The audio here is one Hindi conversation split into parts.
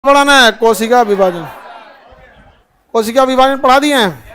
पढ़ाना है कोशिका विभाजन। कोशिका विभाजन पढ़ा दिए हैं।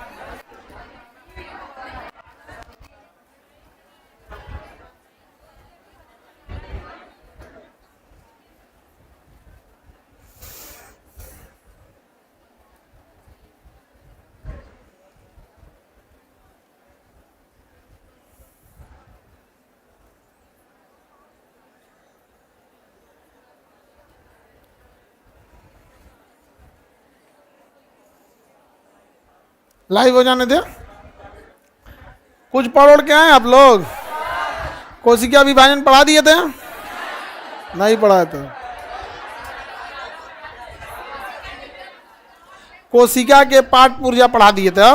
लाइव हो जाने दे। कुछ पढ़ के आए आप लोग? कोशिका विभाजन पढ़ा दिए थे? नहीं पढ़ाए थे। कोशिका के पाठ पुर्जा पढ़ा दिए थे।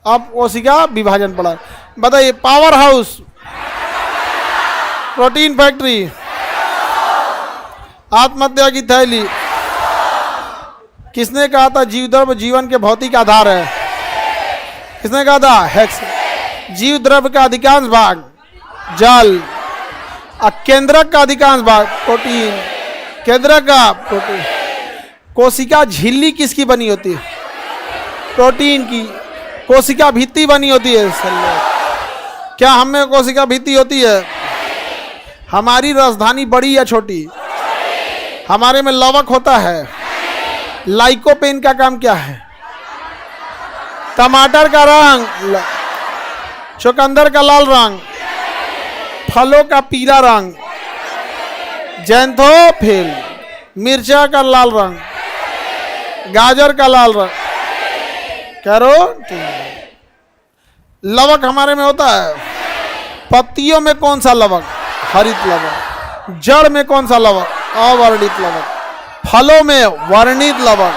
अब कोशिका विभाजन पढ़ा। बताइए, पावर हाउस, प्रोटीन फैक्ट्री, आत्महत्या की थैली। किसने कहा था जीव द्रव्य जीवन के भौतिक आधार है? किसने कहा था? हेक्स। जीव द्रव्य का अधिकांश भाग जल, केंद्रक का अधिकांश भाग प्रोटीन, केंद्रक का प्रोटीन। कोशिका झिल्ली किसकी बनी होती है? प्रोटीन की। कोशिका भित्ति बनी होती है। क्या हम में कोशिका भित्ति होती है? हमारी राजधानी बड़ी या छोटी? हमारे में लवक होता है। लाइकोपेन का काम क्या है? टमाटर का रंग, चुकंदर का लाल रंग, फलों का पीला रंग, जैंथोफिल, मिर्चा का लाल रंग, गाजर का लाल रंग, कैरोटीन। लवक हमारे में होता है। पत्तियों में कौन सा लवक? हरित लवक। जड़ में कौन सा लवक? अवर्णित लवक। फलों में वर्णित लवक।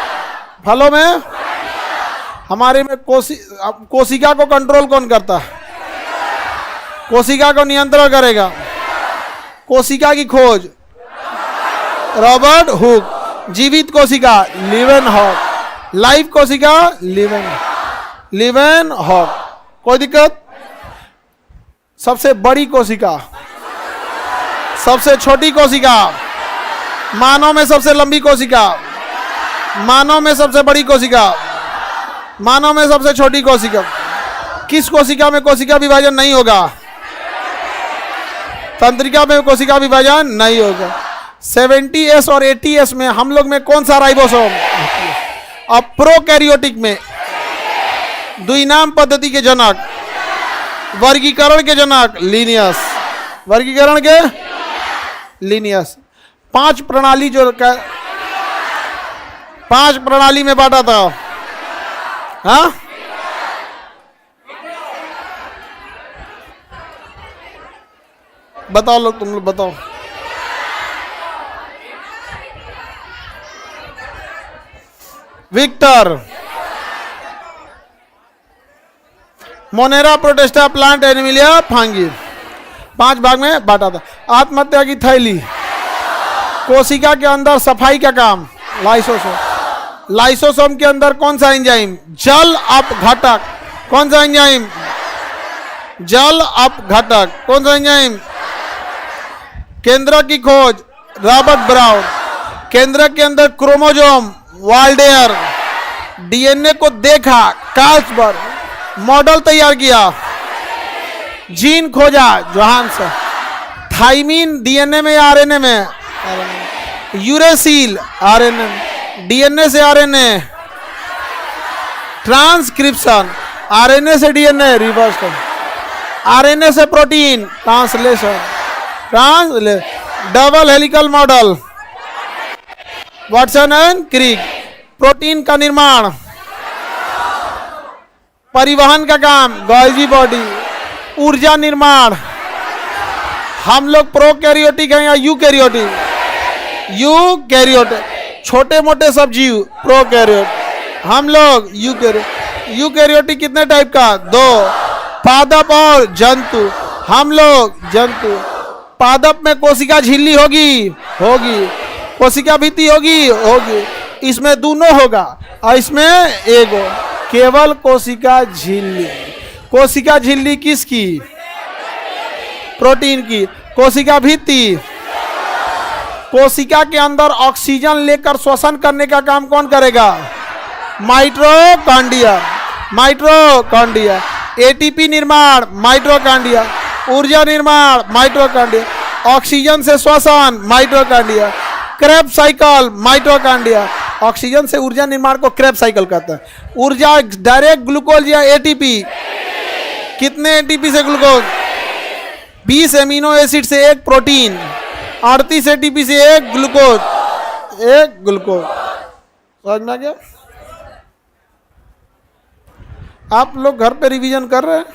फलों में हमारे में कोशिका को कंट्रोल कौन करता है? कोशिका को नियंत्रण करेगा। कोशिका की खोज रॉबर्ट हुक। जीवित कोशिका लीवेनहॉक। लाइव कोशिका लीवेनहॉक। कोई दिक्कत? सबसे बड़ी कोशिका, सबसे छोटी कोशिका, मानव में सबसे लंबी कोशिका, मानव में सबसे बड़ी कोशिका, मानव में सबसे छोटी कोशिका। किस कोशिका में कोशिका विभाजन नहीं होगा? तंत्रिका में कोशिका विभाजन नहीं होगा। 70S और 80S में हम लोग में कौन सा राइबोसोम? अब प्रोकैरियोटिक में द्विनाम पद्धति के जनक, वर्गीकरण के जनक लीनियस। वर्गीकरण के लीनियस। 5 प्रणाली जो 5 प्रणाली में बांटा था। हाँ, बताओ लोग, तुम लोग बताओ। विक्टर, Monera Protista, Plantae Animalia, Fungi. 5 भाग में बांटा था। आत्महत्या की थैली। कोशिका के अंदर सफाई का काम लाइसोसोम। लाइसोसोम के अंदर कौन सा एंजाइम? जल अपघटक। कौन सा एंजाइम? जल अपघटक। कौन सा एंजाइम? केंद्र की खोज रॉबर्ट ब्राउन। केंद्र के अंदर क्रोमोसोम वाल्डेयर। डीएनए को देखा कार्लसबर्ग। मॉडल तैयार किया, जीन खोजा जोहानसन। थाइमिन डीएनए में या आरएनए में? यूरेसिल आरएनए, डीएनए से आरएनए। ट्रांसक्रिप्शन, आरएनए से डीएनए रिवर्स कर। आरएनए से protein translation. Double helical model Watson and Crick. Protein का निर्माण, परिवहन का काम गोल्गी बॉडी। ऊर्जा निर्माण। हम लोग प्रोकैरियोटिक हैं या यूकैरियोटिक? यूकैरियोटिक। छोटे मोटे सब जीव प्रोकैरियोट। हम लोग यूकैरियोट। यूकैरियोटिक कितने टाइप का? 2, पादप और जंतु। हम लोग जंतु। पादप में कोशिका झिल्ली होगी? होगी। कोशिका भित्ति होगी? होगी। इसमें दोनों होगा और इसमें एक हो। केवल कोशिका झिल्ली। कोशिका झिल्ली किसकी? प्रोटीन की। कोशिका भित्ति कोशिका के अंदर ऑक्सीजन लेकर श्वसन करने का काम कौन करेगा? माइटोकॉन्ड्रिया। माइटोकॉन्ड्रिया। एटीपी निर्माण माइटोकॉन्ड्रिया, ऊर्जा निर्माण माइटोकॉन्ड्रिया, ऑक्सीजन से श्वसन mitochondria, Krebs cycle mitochondria. Oxygen से ऊर्जा निर्माण को क्रेब्स साइकिल कहते हैं। ऊर्जा डायरेक्ट ग्लूकोज या एटीपी? कितने एटीपी से ग्लूकोज? 20 एमिनो एसिड से एक प्रोटीन, 38 एटीपी से एक ग्लूकोज, एक ग्लूकोज। समझ में आ गया? आप लोग घर पे रिवीजन कर रहे हैं?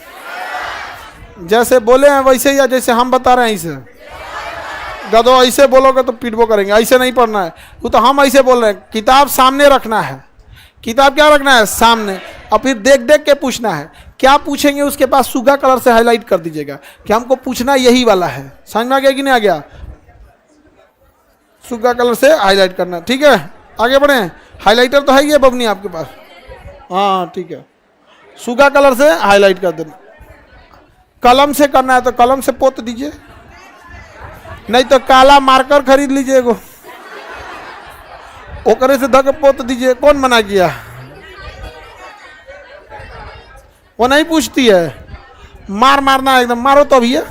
जैसे बोले हैं वैसे, या जैसे हम बता रहे हैं ऐसे? गधो ऐसे बोलोगे तो पीटबो करेंगे। ऐसे नहीं पढ़ना है, वो तो हम ऐसे बोल रहे हैं। किताब सामने रखना है। किताब क्या रखना है? सामने। और फिर देख देख के पूछना है। क्या पूछेंगे उसके पास सुगा कलर से हाईलाइट कर दीजिएगा कि हमको पूछना यही वाला है। समझ में आ गया कि नहीं आ गया? सुगा कलर से हाईलाइट करना, ठीक है? आगे बढ़े। हाईलाइटर तो है ये बबनी आपके पास? हाँ ठीक है। सुगा कलर से हाईलाइट कर देना। कलम से करना है तो कलम से पोत दीजिए, नहीं तो काला मार्कर खरीद लीजिए एगो, ओकरे से धक पोत दीजिए। कौन मना किया? वो नहीं पूछती है। मारना है एकदम, मारो तो अभी है।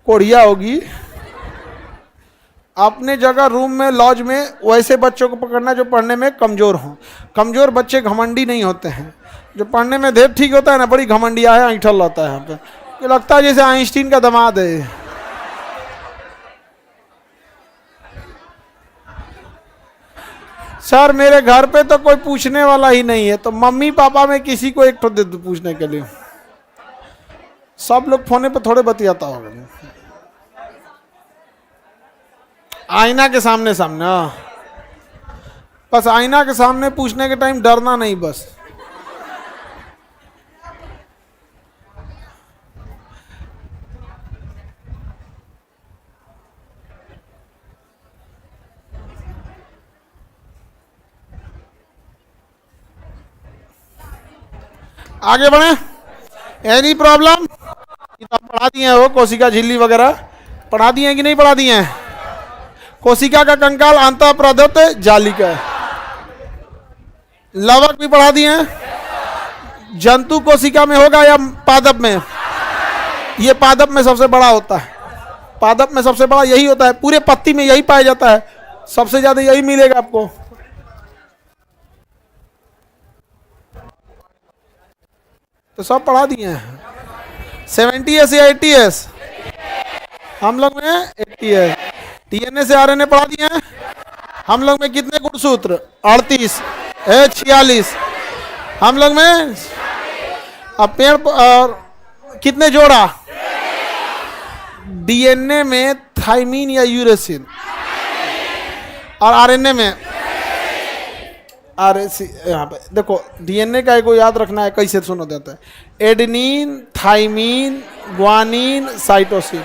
कोढ़िया होगी। अपने जगह रूम में, लॉज में वैसे बच्चों को पकड़ना जो पढ़ने में कमजोर हों। कमजोर बच्चे घमंडी नहीं होते हैं। जो पढ़ने में देर ठीक होता है ना, बड़ी घमंडिया है, ऐठल रहता है यहाँ पे, कि लगता है जैसे आइंस्टीन का दामाद है। सर मेरे घर पे तो कोई पूछने वाला ही नहीं है, तो मम्मी पापा में किसी को एक ठो दे दो पूछने के लिए। सब लोग फोने पे थोड़े बतियाता होगा। आईना के सामने सामने, हाँ बस आईना के सामने पूछने के टाइम डरना नहीं बस। आगे बढ़े। Any problem? किताब पढ़ा दिए हैं वो, कोशिका झिल्ली वगैरह पढ़ा दिए हैं कि नहीं पढ़ा दिए हैं? कोशिका का कंकाल अंतः प्रदत्त जालिका है। लवक भी पढ़ा दिए हैं। जंतु कोशिका में होगा या पादप में? ये पादप में सबसे बड़ा होता है। पादप में सबसे बड़ा यही होता है। पूरे पत्ती में यही पाया जाता है। सबसे ज्यादा यही मिलेगा आपको। तो सब पढ़ा दिए हैं। 70S या 80S? हम लोग में 80S। डीएनए से आरएनए पढ़ा दिए हैं। हम लोग में कितने गुणसूत्र? 38 है 46 हम लोग में। अब पेड़ और कितने जोड़ा? डीएनए में थाइमीन या यूरेसिन, और आरएनए में आरएसी। यहाँ पे देखो डीएनए का एक को याद रखना है, कैसे सुनो देता है। एडेनिन, थाइमीन, ग्वानिन, साइटोसिन,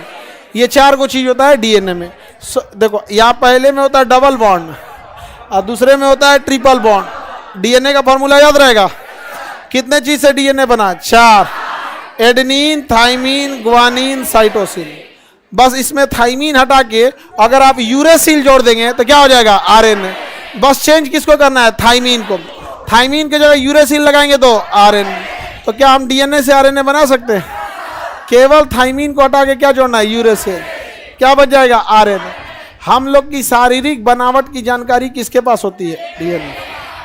ये 4 को चीज होता है डीएनए में। देखो यहाँ पहले में होता है डबल बॉन्ड और दूसरे में होता है ट्रिपल बॉन्ड। डीएनए का फॉर्मूला याद रहेगा। कितने चीज से डीएनए बना? 4। Adenine, thymine, guanine, cytosine. बस इसमें थाइमीन हटा के अगर आप यूरेसिल जोड़ देंगे तो क्या हो जाएगा? आरएनए। बस चेंज किसको करना है? थाइमीन को। थाइमीन की जगह यूरेसिल लगाएंगे तो आरएनए। तो क्या हम डीएनए से आरएनए बना सकते हैं? केवल थाइमीन को हटा के क्या जोड़ना है? यूरेसिल। क्या बच जाएगा? आरएनए। हम लोग की शारीरिक बनावट की जानकारी किसके पास होती है? डीएनए।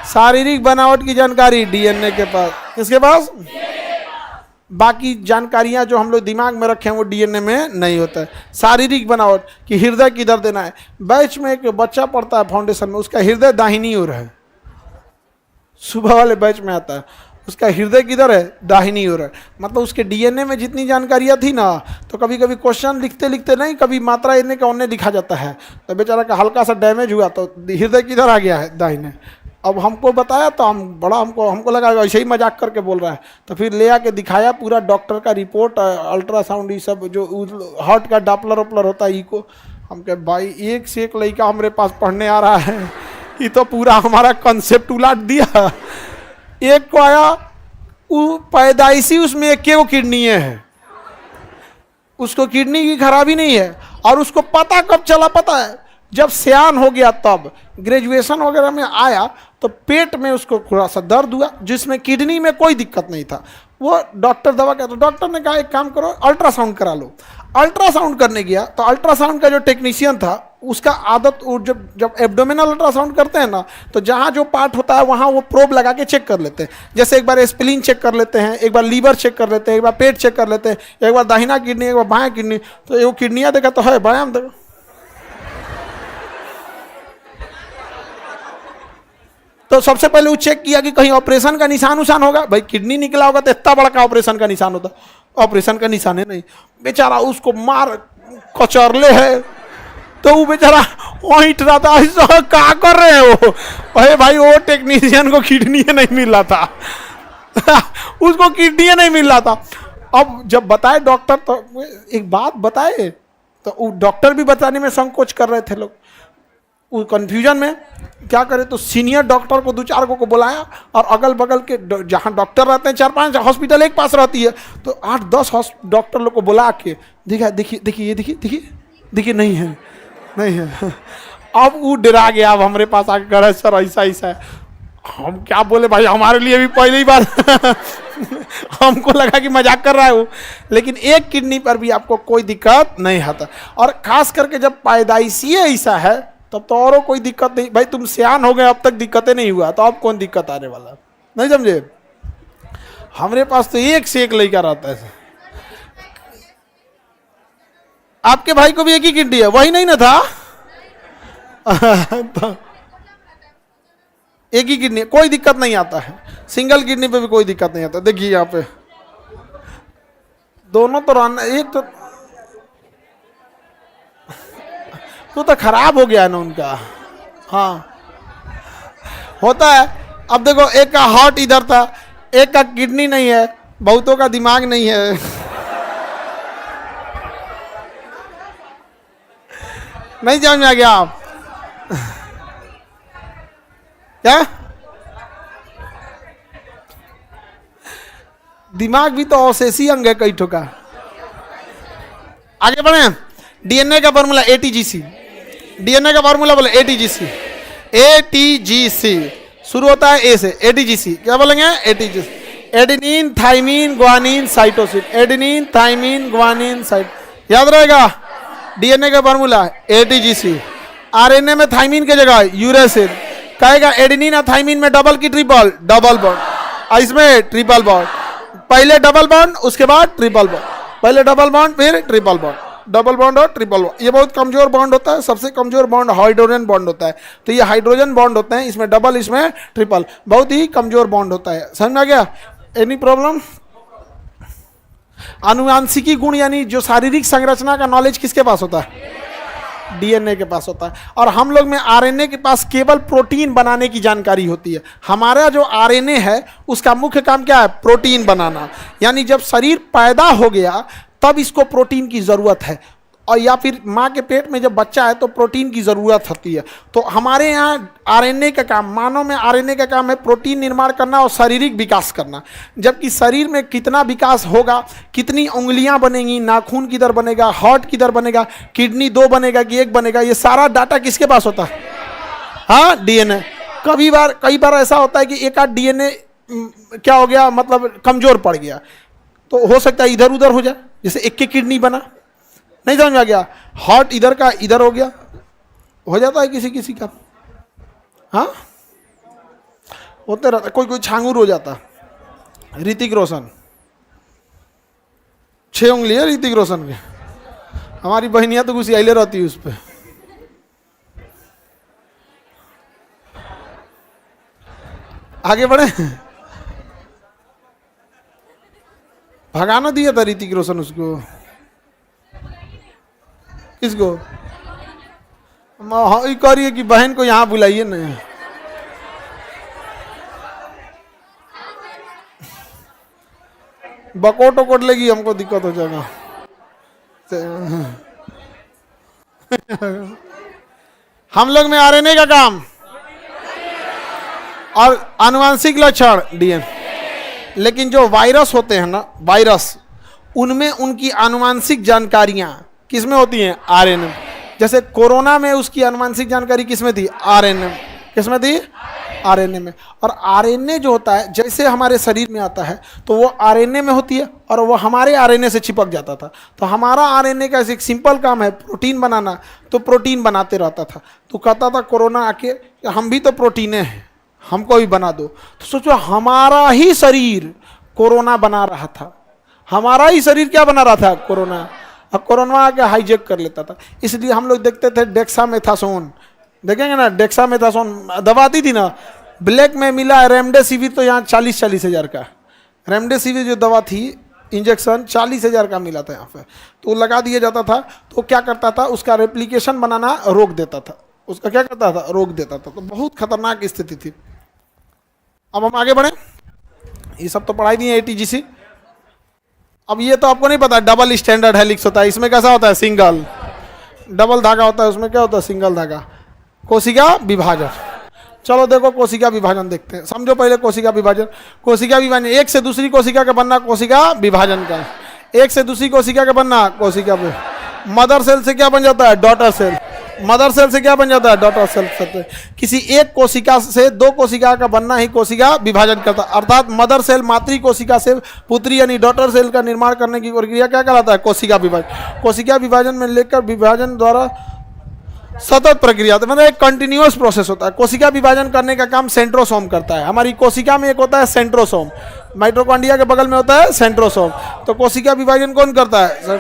शारीरिक बनावट की जानकारी डीएनए के पास। किसके पास? बाकी जानकारियां जो हम लोग दिमाग में रखे हैं वो डीएनए में नहीं होता है। शारीरिक बनावट कि हृदय किधर देना है। बैच में एक बच्चा पढ़ता है फाउंडेशन में, उसका हृदय दाहिनी ओर है। सुबह वाले बैच में आता है, उसका हृदय किधर है? दाहिनी ओर है। मतलब उसके डीएनए में जितनी जानकारियां थी ना, तो कभी कभी क्वेश्चन लिखते लिखते नहीं, कभी मात्रा इतने का उन्हें लिखा जाता है, तो बेचारा का हल्का सा डैमेज हुआ तो हृदय किधर आ गया है? दाहिने। अब हमको बताया तो हम बड़ा हमको लगा ऐसे ही मजाक करके बोल रहा है, तो फिर ले आके दिखाया पूरा डॉक्टर का रिपोर्ट, अल्ट्रासाउंड, ये सब जो हार्ट का डॉपलर वॉपलर होता है, को हम कहे भाई एक से एक लड़का हमारे पास पढ़ने आ रहा है, ये तो पूरा हमारा कंसेप्ट उलाट दिया। एक को आया पैदाइशी, उसमें एक को किडनी है, उसको किडनी की खराबी नहीं है, और उसको पता कब चला पता है? जब सियान हो गया, तब ग्रेजुएशन वगैरह में आया तो पेट में उसको थोड़ा सा दर्द हुआ, जिसमें किडनी में कोई दिक्कत नहीं था। वो डॉक्टर दवा कहता, डॉक्टर ने कहा एक काम करो अल्ट्रासाउंड करा लो। अल्ट्रासाउंड करने गया तो अल्ट्रासाउंड का जो टेक्नीशियन था उसका आदत, जब एब्डोमिनल अल्ट्रासाउंड करते हैं ना, तो जहाँ जो पार्ट होता है वहाँ वो प्रोब लगा के चेक कर लेते हैं। जैसे एक बार स्प्लीन चेक कर लेते हैं, एक बार लीवर चेक कर लेते हैं, एक बार पेट चेक कर लेते हैं, एक बार दाहिना किडनी, एक बार बायां किडनी। तो ये किडनियाँ देखा तो है, बायां देखो। तो सबसे पहले वो चेक किया कि कहीं ऑपरेशन का निशान उशान होगा। भाई किडनी निकला होगा तो इतना बड़ा का ऑपरेशन का निशान होता, ऑपरेशन का निशान है नहीं। बेचारा उसको मार कचरले है, तो वो बेचारा वहीं रहा था, ऐसा क्या कर रहे हैं वो? अरे भाई वो टेक्नीशियन को किडनी नहीं मिल रहा था उसको किडनी नहीं मिल रहा था। अब जब बताए डॉक्टर, तो एक बात बताए तो वो डॉक्टर भी बताने में संकोच कर रहे थे लोग। वो कन्फ्यूजन में क्या करे, तो सीनियर डॉक्टर को 2-4 को बुलाया, और अगल बगल के जहाँ डॉक्टर रहते हैं 4-5 हॉस्पिटल एक पास रहती है, तो 8-10 डॉक्टर लोग को बुला के देखिए देखिए देखिए ये देखिए देखिए देखिए नहीं है नहीं है। अब वो डरा गया, अब हमारे पास आके कह रहा है सर ऐसा ऐसा है। हम क्या बोले भाई, हमारे लिए भी पहले ही बात हमको लगा कि मजाक कर रहा है वो, लेकिन एक किडनी पर भी आपको कोई दिक्कत नहीं आता। और खास करके जब पैदाइशी ऐसा है तब तो औरों कोई दिक्कत नहीं। भाई तुम सियान हो गए, अब तक दिक्कतें नहीं हुआ, तो अब कौन दिक्कत आने वाला, नहीं समझे? हमारे पास तो एक से एक लड़का रहता है। आपके भाई को भी एक ही किडनी है, वही नहीं ना था? एक ही किडनी, कोई दिक्कत नहीं आता है। सिंगल किडनी पे भी कोई दिक्कत नहीं आता। देखिए यहाँ पे दोनों तो रहना, एक तो खराब हो गया है ना उनका। हाँ होता है। अब देखो एक का हार्ट इधर था, एक का किडनी नहीं है, बहुतों का दिमाग नहीं है नहीं समझ में आ गया आप? क्या दिमाग भी तो अवशेषी अंग है कई ठोका। आगे बढ़े। डीएनए का फॉर्मूला एटीजीसी। डीएनए का फॉर्मूला बोले एटीजीसी। एटीजीसी शुरू होता है ए से, एटीजीसी क्या बोलेंगे? ATGC. Adenine thymine guanine cytosine. Adenine thymine guanine site, याद रहेगा? डीएनए का फॉर्मूला एटीजीसी। आरएनए में थाइमिन की जगह यूरेसिल। कहेगा एडेनिन और थाइमिन में डबल की ट्रिपल? Double bond. इसमें ट्रिपल बॉन्ड, पहले डबल बॉन्ड उसके बाद ट्रिपल बॉन्ड, पहले डबल बॉन्ड फिर ट्रिपल बॉन्ड, डबल बॉन्ड और ट्रिपल बॉन्ड। ये बहुत कमजोर बॉन्ड होता है। सबसे कमजोर बॉन्ड हाइड्रोजन बॉन्ड होता है। तो ये हाइड्रोजन बॉन्ड होते हैं, इसमें डबल इसमें ट्रिपल, बहुत ही कमजोर बॉन्ड होता है। समझ में आ गया? Any problem? आनुवांशिकी गुण यानी जो शारीरिक संरचना का नॉलेज किसके पास होता है? डीएनए के पास होता है। और हम लोग में आरएनए के पास केवल प्रोटीन बनाने की जानकारी होती है। हमारा जो आरएनए है उसका मुख्य काम क्या है? प्रोटीन बनाना। यानी जब शरीर पैदा हो गया तब इसको प्रोटीन की ज़रूरत है, और या फिर माँ के पेट में जब बच्चा है तो प्रोटीन की ज़रूरत होती है। तो हमारे यहाँ आरएनए का काम, मानव में आरएनए का काम है प्रोटीन निर्माण करना और शारीरिक विकास करना। जबकि शरीर में कितना विकास होगा, कितनी उंगलियां बनेंगी, नाखून किधर बनेगा, हार्ट किधर बनेगा, किडनी 2 बनेगा कि 1 बनेगा, ये सारा डाटा किसके पास होता है? हाँ, डीएनए। कई बार ऐसा होता है कि एक आध डीएनए क्या हो गया, मतलब कमज़ोर पड़ गया, तो हो सकता है इधर उधर हो जाए। जैसे एक के किडनी बना, नहीं समझ में आ गया? हार्ट इधर का इधर हो गया, हो जाता है किसी किसी का। हाँ होते रहता, कोई छांगूर हो जाता। ऋतिक रोशन 6 उंगली है ऋतिक रोशन के। हमारी बहनियां तो घुसी आइले रहती है उस पर। आगे बढ़े। भगाना दिया था ऋतिक रोशन उसको। किसको? करिए कि बहन को यहाँ बुलाइए ना। बकोट वकोट लेगी, हमको दिक्कत हो जाएगा। हम लोग में आरएनए का काम और आनुवांशिक लक्षण डीएनए। लेकिन जो वायरस होते हैं ना, वायरस, उनमें उनकी आनुवांशिक जानकारियां किसमें होती हैं? आरएनए। जैसे कोरोना में उसकी आनुवंशिक जानकारी किसमें थी? आरएनए। किसमें थी? आरएनए में। और आरएनए जो होता है जैसे हमारे शरीर में आता है तो वो आरएनए में होती है और वो हमारे आरएनए से चिपक जाता था। तो हमारा आरएनए का एक सिंपल काम है प्रोटीन बनाना, तो प्रोटीन बनाते रहता था। तो कहता था कोरोना आके हम भी तो प्रोटीने हैं, हमको भी बना दो। तो सोचो हमारा ही शरीर कोरोना बना रहा था, हमारा ही शरीर क्या बना रहा था? कोरोना। अब कोरोना आके हाईजेक कर लेता था। इसलिए हम लोग देखते थे डेक्सामेथासोन, देखेंगे ना, डेक्सामेथासोन दवा आती थी ना, ब्लैक में मिला है। रेमडेसिविर तो यहाँ 40-40 हज़ार का, रेमडेसिविर जो दवा थी इंजेक्शन 40 हज़ार का मिला था यहाँ पे। तो लगा दिया जाता था। तो क्या करता था? उसका रेप्लिकेशन बनाना रोक देता था, उसका क्या करता था? रोक देता था। तो बहुत खतरनाक स्थिति थी। अब हम आगे बढ़े, ये सब तो पढ़ाई दी है ATGC। अब ये तो आपको नहीं पता डबल स्टैंडर्ड हेलिक्स होता है, इसमें कैसा होता है? सिंगल। डबल धागा होता है, उसमें क्या होता है? सिंगल धागा। कोशिका विभाजन, चलो देखो कोशिका विभाजन देखते हैं। समझो पहले कोशिका विभाजन। कोशिका विभाजन, एक से दूसरी कोशिका का बनना कोशिका विभाजन का। एक से दूसरी कोशिका का बनना कोशिका। मदर सेल से क्या बन जाता है? Daughter cell. मदर सेल से क्या बन जाता है? Daughter cell. किसी एक कोशिका से दो कोशिका का बनना ही कोशिका विभाजन करता है। अर्थात मदर सेल मातृ कोशिका से पुत्री यानी डॉटर सेल का निर्माण करने की प्रक्रिया क्या कहलाता है? कोशिका विभाजन। कोशिका विभाजन में लेकर विभाजन द्वारा सतत प्रक्रिया, मतलब एक कंटिन्यूअस प्रोसेस होता है। कोशिका विभाजन करने का काम सेंट्रोसोम करता है। हमारी कोशिका में एक होता है सेंट्रोसोम, माइटोकॉन्ड्रिया के बगल में होता है सेंट्रोसोम। तो कोशिका विभाजन कौन करता है?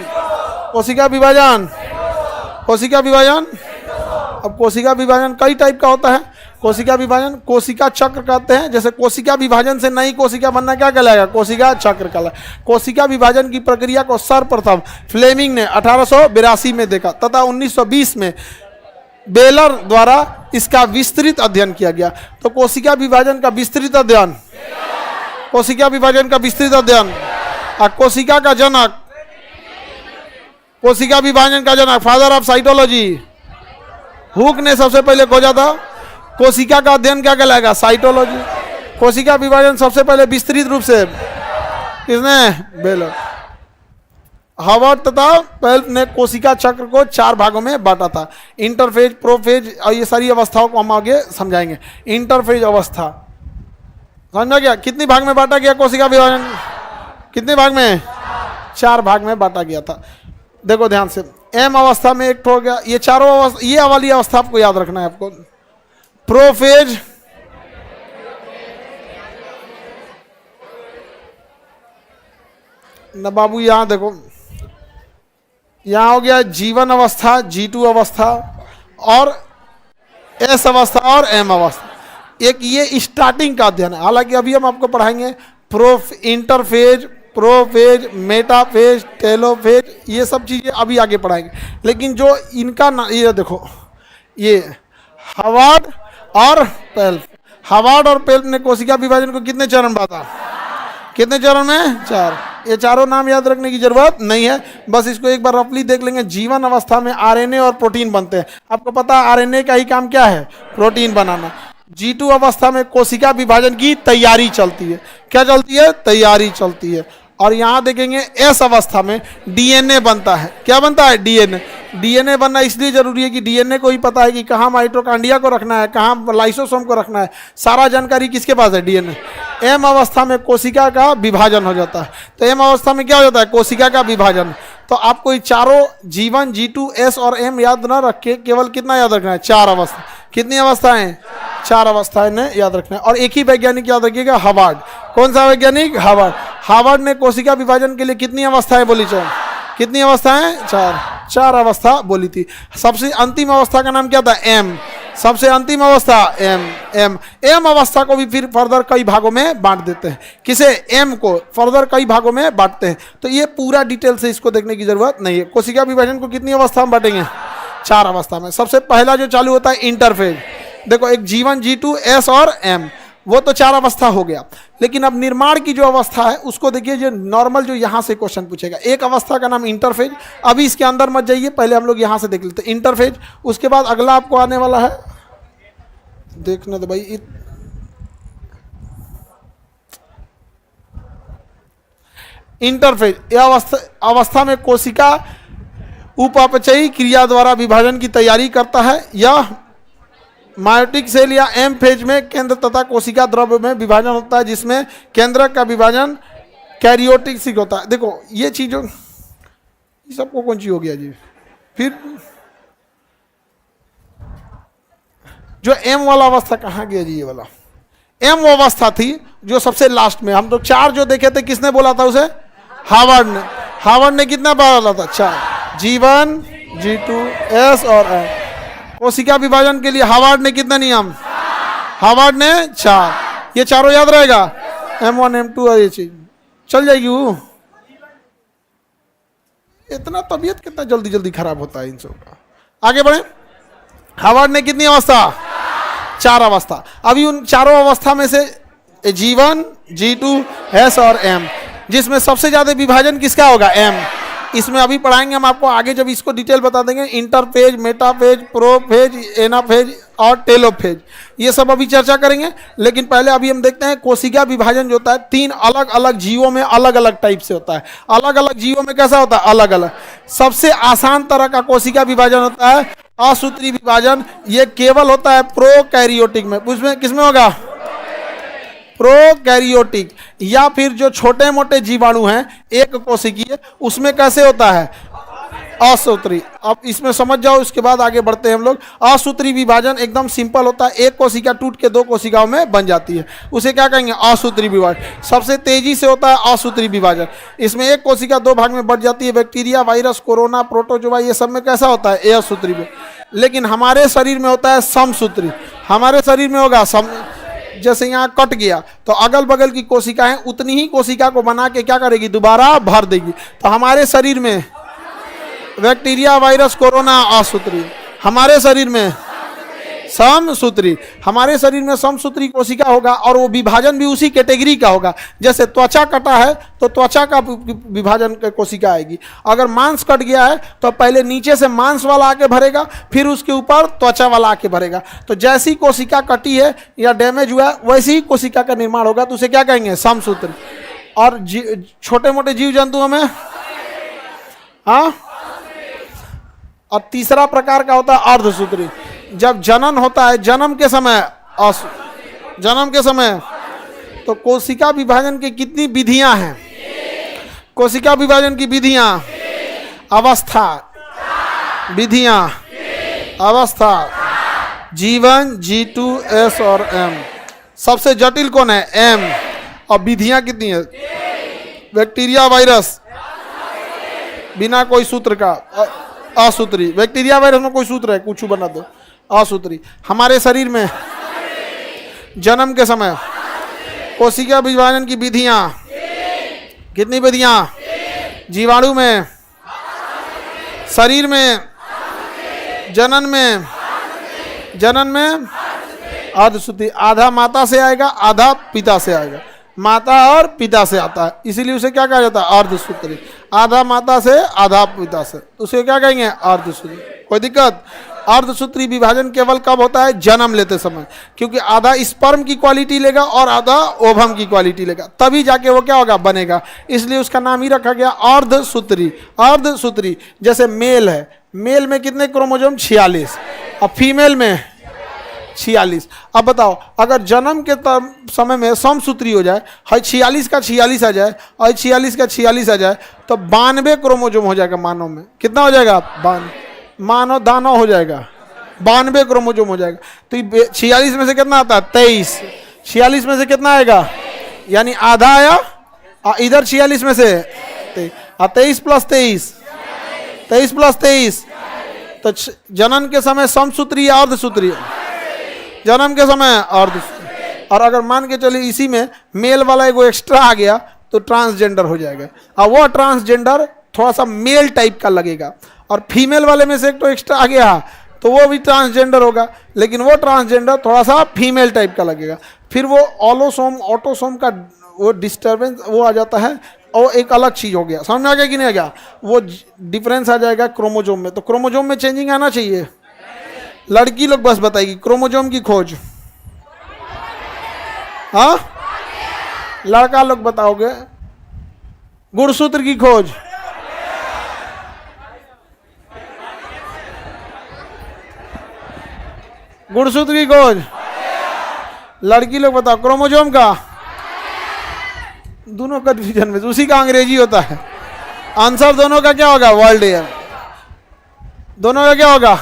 कोशिका विभाजन। कोशिका विभाजन। अब कोशिका विभाजन कई टाइप का होता है। कोशिका विभाजन कोशिका चक्र कहते हैं। जैसे कोशिका विभाजन से नई कोशिका बनना क्या कहलाएगा? कोशिका चक्र कहलाएगा। कोशिका विभाजन की प्रक्रिया को सर्वप्रथम फ्लेमिंग ने 1882 में देखा तथा 1920 में बेलर द्वारा इसका विस्तृत अध्ययन किया गया। तो कोशिका विभाजन का विस्तृत अध्ययन, कोशिका विभाजन का विस्तृत अध्ययन। कोशिका का जनक, कोशिका विभाजन का जनक, फादर ऑफ साइटोलॉजी, हुक ने सबसे पहले खोजा था। कोशिका का अध्ययन क्या कहलाएगा? साइटोलॉजी। कोशिका विभाजन सबसे पहले विस्तृत रूप से किसने? बेलर। हावर्ड तथा पेल्प ने कोशिका चक्र को 4 भागों में बांटा था। इंटरफेज, प्रोफेज और ये सारी अवस्थाओं को हम आगे समझाएंगे। इंटरफेज अवस्था समझा गया? कितनी भाग में बांटा गया कोशिका विभाजन? कितने भाग में? 4 भाग में बांटा गया था। देखो ध्यान से, एम अवस्था में एक हो गया। ये चारों अवस्था, ये वाली अवस्था आपको याद रखना है। आपको प्रोफेज, न बाबू यहां देखो, यहां हो गया जीवन अवस्था, G2 अवस्था और S अवस्था और M अवस्था। एक ये स्टार्टिंग का अध्ययन है। हालांकि अभी हम आपको पढ़ाएंगे इंटरफेज, प्रोफेज, मेटाफेज, टेलोफेज, ये सब चीजें अभी आगे पढ़ाएंगे। लेकिन जो इनका ये देखो, ये हावर्ड और पेल्प, हावर्ड और पेल्प ने कोशिका विभाजन को कितने चरण बांटा? कितने चरण में? 4। ये चारों नाम याद रखने की जरूरत नहीं है, बस इसको एक बार रफली देख लेंगे। जीवन अवस्था में आरएनए और प्रोटीन बनते हैं। आपको पता है आरएनए का ही काम क्या है? प्रोटीन बनाना। G2 अवस्था में कोशिका विभाजन की तैयारी चलती है। क्या चलती है? तैयारी चलती है। और यहां देखेंगे S अवस्था में डीएनए बनता है। क्या बनता है? डीएनए। डीएनए बनना इसलिए जरूरी है कि डीएनए को ही पता है कि कहाँ माइटोकॉन्ड्रिया को रखना है, कहाँ लाइसोसोम को रखना है। सारा जानकारी किसके पास है? डीएनए। एम अवस्था में कोशिका का विभाजन हो जाता है। तो एम अवस्था में क्या हो जाता है? कोशिका का विभाजन। तो आपको ये चारों जीवन, G2, S और M याद ना रख के केवल कितना याद रखना है? 4 अवस्था। कितनी अवस्थाएं? 4 अवस्थाएं ने याद रखना है। और एक ही वैज्ञानिक याद रखिएगा, हावर्ड। कौन सा वैज्ञानिक? हावर्ड। हावर्ड ने कोशिका विभाजन के लिए कितनी अवस्थाएं बोली? 4। कितनी अवस्थाएं? 4 अवस्था बोली थी। सबसे अंतिम अवस्था का नाम क्या था? M। सबसे अंतिम अवस्था M अवस्था को भी फिर फर्दर कई भागों में बांट देते हैं। किसे? M को फर्दर कई भागों में बांटते हैं। तो ये पूरा डिटेल से इसको देखने की जरूरत नहीं है। कोशिका विभाजन को कितनी अवस्था में बांटेंगे? 4 अवस्था में। सबसे पहला जो चालू होता है इंटरफेज। देखो एक जीवन, G2, S और M, वो तो 4 अवस्था हो गया। लेकिन अब निर्माण की जो अवस्था है उसको देखिए, जो नॉर्मल जो यहाँ से क्वेश्चन पूछेगा। एक अवस्था का नाम इंटरफेज। अभी इसके अंदर मत जाइए, पहले हम लोग यहाँ से देख लेते हैं इंटरफेज। उसके बाद अगला आपको आने वाला है, देखना तो भाई, इंटरफेज। यह अवस्था में कोशिका उपापचयी क्रिया द्वारा विभाजन की तैयारी करता है। यह मायोटिक सेल या एम फेज में केंद्र तथा कोशिका द्रव्य में विभाजन होता है, जिसमें केंद्रक का विभाजन कैरियोटिक से होता है। देखो ये चीजों सबको कौन चीज हो गया जी। फिर जो एम वाला अवस्था कहाँ गया जी? ये वाला एम वो अवस्था थी जो सबसे लास्ट में, हम तो 4 जो देखे थे, किसने बोला था उसे? हार्वर्ड ने। हार्वर्ड ने कितना बोला था? 4, G1, G2, S और M। कोशिका विभाजन के लिए हार्वर्ड ने कितना नियम? हार्वर्ड ने 4। ये चारों याद रहेगा, M1 M2 और ये चीज चल जाएगी। वो इतना तबीयत कितना जल्दी जल्दी खराब होता है इन सब का। आगे बढ़े। हार्वर्ड ने कितनी अवस्था? 4 अवस्था। अभी उन चारों अवस्था में से G1, G2, S और M, जिसमें सबसे ज्यादा विभाजन किसका होगा? M। इसमें अभी पढ़ाएंगे हम आपको आगे, जब इसको डिटेल बता देंगे। इंटरफेज, मेटाफेज, प्रोफेज, एनाफेज और टेलोफेज, ये सब अभी चर्चा करेंगे। लेकिन पहले अभी हम देखते हैं कोशिका विभाजन जो होता है 3 अलग अलग जीवों में अलग अलग टाइप से होता है। अलग अलग जीवों में कैसा होता है? अलग अलग। सबसे आसान तरह का कोशिका विभाजन होता है असूत्री विभाजन। ये केवल होता है प्रोकैरियोटिक में। उसमें किसमें होगा? प्रोकैरियोटिक। या फिर जो छोटे मोटे जीवाणु हैं एक कोशिकीय, उसमें कैसे होता है? असूत्री। अब इसमें समझ जाओ, इसके बाद आगे बढ़ते हैं हम लोग। असूत्री विभाजन एकदम सिंपल होता है। एक कोशिका टूट के 2 कोशिकाओं में बन जाती है, उसे क्या कहेंगे? असूत्री विभाजन। सबसे तेजी से होता है असूत्री विभाजन। इसमें एक कोशिका 2 भाग में बढ़ जाती है। बैक्टीरिया, वायरस, कोरोना, प्रोटोजोआ, ये सब में कैसा होता है? असूत्री विभाजन। लेकिन हमारे शरीर में होता है समसूत्री। हमारे शरीर में होगा जैसे यहाँ कट गया तो अगल बगल की कोशिकाएं उतनी ही कोशिका को बना के क्या करेगी? दोबारा भर देगी। तो हमारे शरीर में बैक्टीरिया, वायरस, कोरोना असूत्री। हमारे शरीर में समसूत्री। हमारे शरीर में समसूत्री कोशिका होगा और वो विभाजन भी उसी कैटेगरी का होगा। जैसे त्वचा कटा है तो त्वचा का विभाजन कोशिका आएगी। अगर मांस कट गया है तो पहले नीचे से मांस वाला आके भरेगा, फिर उसके ऊपर त्वचा वाला आके भरेगा। तो जैसी कोशिका कटी है या डैमेज हुआ है वैसी ही कोशिका का निर्माण होगा, तो उसे क्या कहेंगे? समसूत्री। और छोटे मोटे जीव जंतुओं में हाँ। और तीसरा प्रकार का होता है अर्धसूत्री। जब जनन होता है, जन्म के समय तो कोशिका विभाजन की कितनी विधियां हैं? कोशिका विभाजन की विधियां, अवस्था, विधियां, अवस्था, G1, G2, S और M। सबसे जटिल कौन है? M। और विधियां कितनी है? बैक्टीरिया, वायरस बिना कोई सूत्र का असूत्री। बैक्टीरिया, वायरस में कोई सूत्र है, कुछ बना दो, असूत्री। हमारे शरीर में जन्म के समय कोशिका विभाजन की विधियां, कितनी विधियां? जीवाणु में, शरीर में, जनन में अर्धसूत्री। आधा माता से आएगा, आधा पिता से आएगा। माता और पिता से आता है, इसीलिए उसे क्या कहा जाता है? अर्धसूत्री। आधा माता से, आधा पिता से, उसे क्या कहेंगे? अर्धसूत्री। कोई दिक्कत? अर्धसूत्री विभाजन केवल कब होता है? जन्म लेते समय, क्योंकि आधा स्पर्म की क्वालिटी लेगा और आधा ओवम की क्वालिटी लेगा, तभी जाके वो क्या होगा? बनेगा। इसलिए उसका नाम ही रखा गया अर्धसूत्री। अर्धसूत्री। जैसे मेल है, मेल में कितने क्रोमोसोम? 46। और फीमेल में 46। अब बताओ, अगर जन्म के समय में समसूत्री हो जाए, 46 का 46 आ जाए और 46 का 46 आ जाए, तो 92 क्रोमोसोम हो जाएगा मानव में। कितना हो जाएगा? 92। मानव दानव हो जाएगा, 92 क्रोमोसोम हो जाएगा। तो 46 में से कितना आता है? 23। 46 में से कितना आएगा? यानी आधा आया। और इधर 46 में से 23 प्लस 23, 23 प्लस 23, तो जनन के समय समसूत्री या अर्धसूत्री? जन्म के समय अर्धसूत्री। और अगर मान के चलिए इसी में मेल वाला एगो एक्स्ट्रा आ गया तो ट्रांसजेंडर हो जाएगा, और वो ट्रांसजेंडर थोड़ा सा मेल टाइप का लगेगा। और फीमेल वाले में से एक तो एक्स्ट्रा आ गया तो वो भी ट्रांसजेंडर होगा, लेकिन वो ट्रांसजेंडर थोड़ा सा फीमेल टाइप का लगेगा। फिर वो ऑलोसोम, ऑटोसोम का वो डिस्टर्बेंस वो आ जाता है और एक अलग चीज हो गया। समझ में आ गया कि नहीं आ गया? वो डिफरेंस आ जाएगा क्रोमोजोम में। तो क्रोमोजोम में चेंजिंग आना चाहिए। लड़की लोग बस बताएगी क्रोमोजोम की खोज, हाँ? लड़का लोग बताओगे गुणसूत्र की खोज। गुणसूत्र की खोज, लड़की लोग बताओ क्रोमोजोम का, दोनों कंफ्यूजन में, उसी का अंग्रेजी होता है। आंसर दोनों का क्या होगा? World year. दोनों का क्या होगा?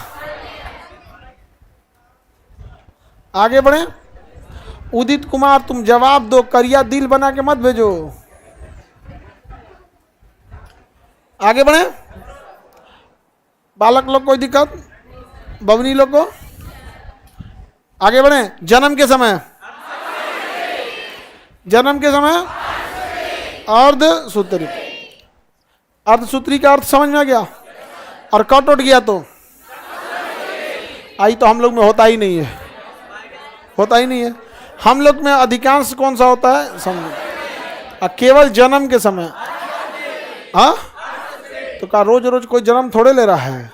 आगे बढ़े। उदित कुमार तुम जवाब दो, करिया दिल बना के मत भेजो। आगे बढ़े। बालक लोग कोई दिक्कत? बवनी लोग को आगे बढ़े। जन्म के समय, जन्म के समय अर्धसूत्री, अर्धसूत्री का अर्थ समझ में आ गया? और कट उठ गया तो आई तो हम लोग में होता ही नहीं है, होता ही नहीं है। हम लोग में अधिकांश कौन सा होता है? समझो। केवल जन्म के समय। हाँ तो का रोज रोज कोई जन्म थोड़े ले रहा है,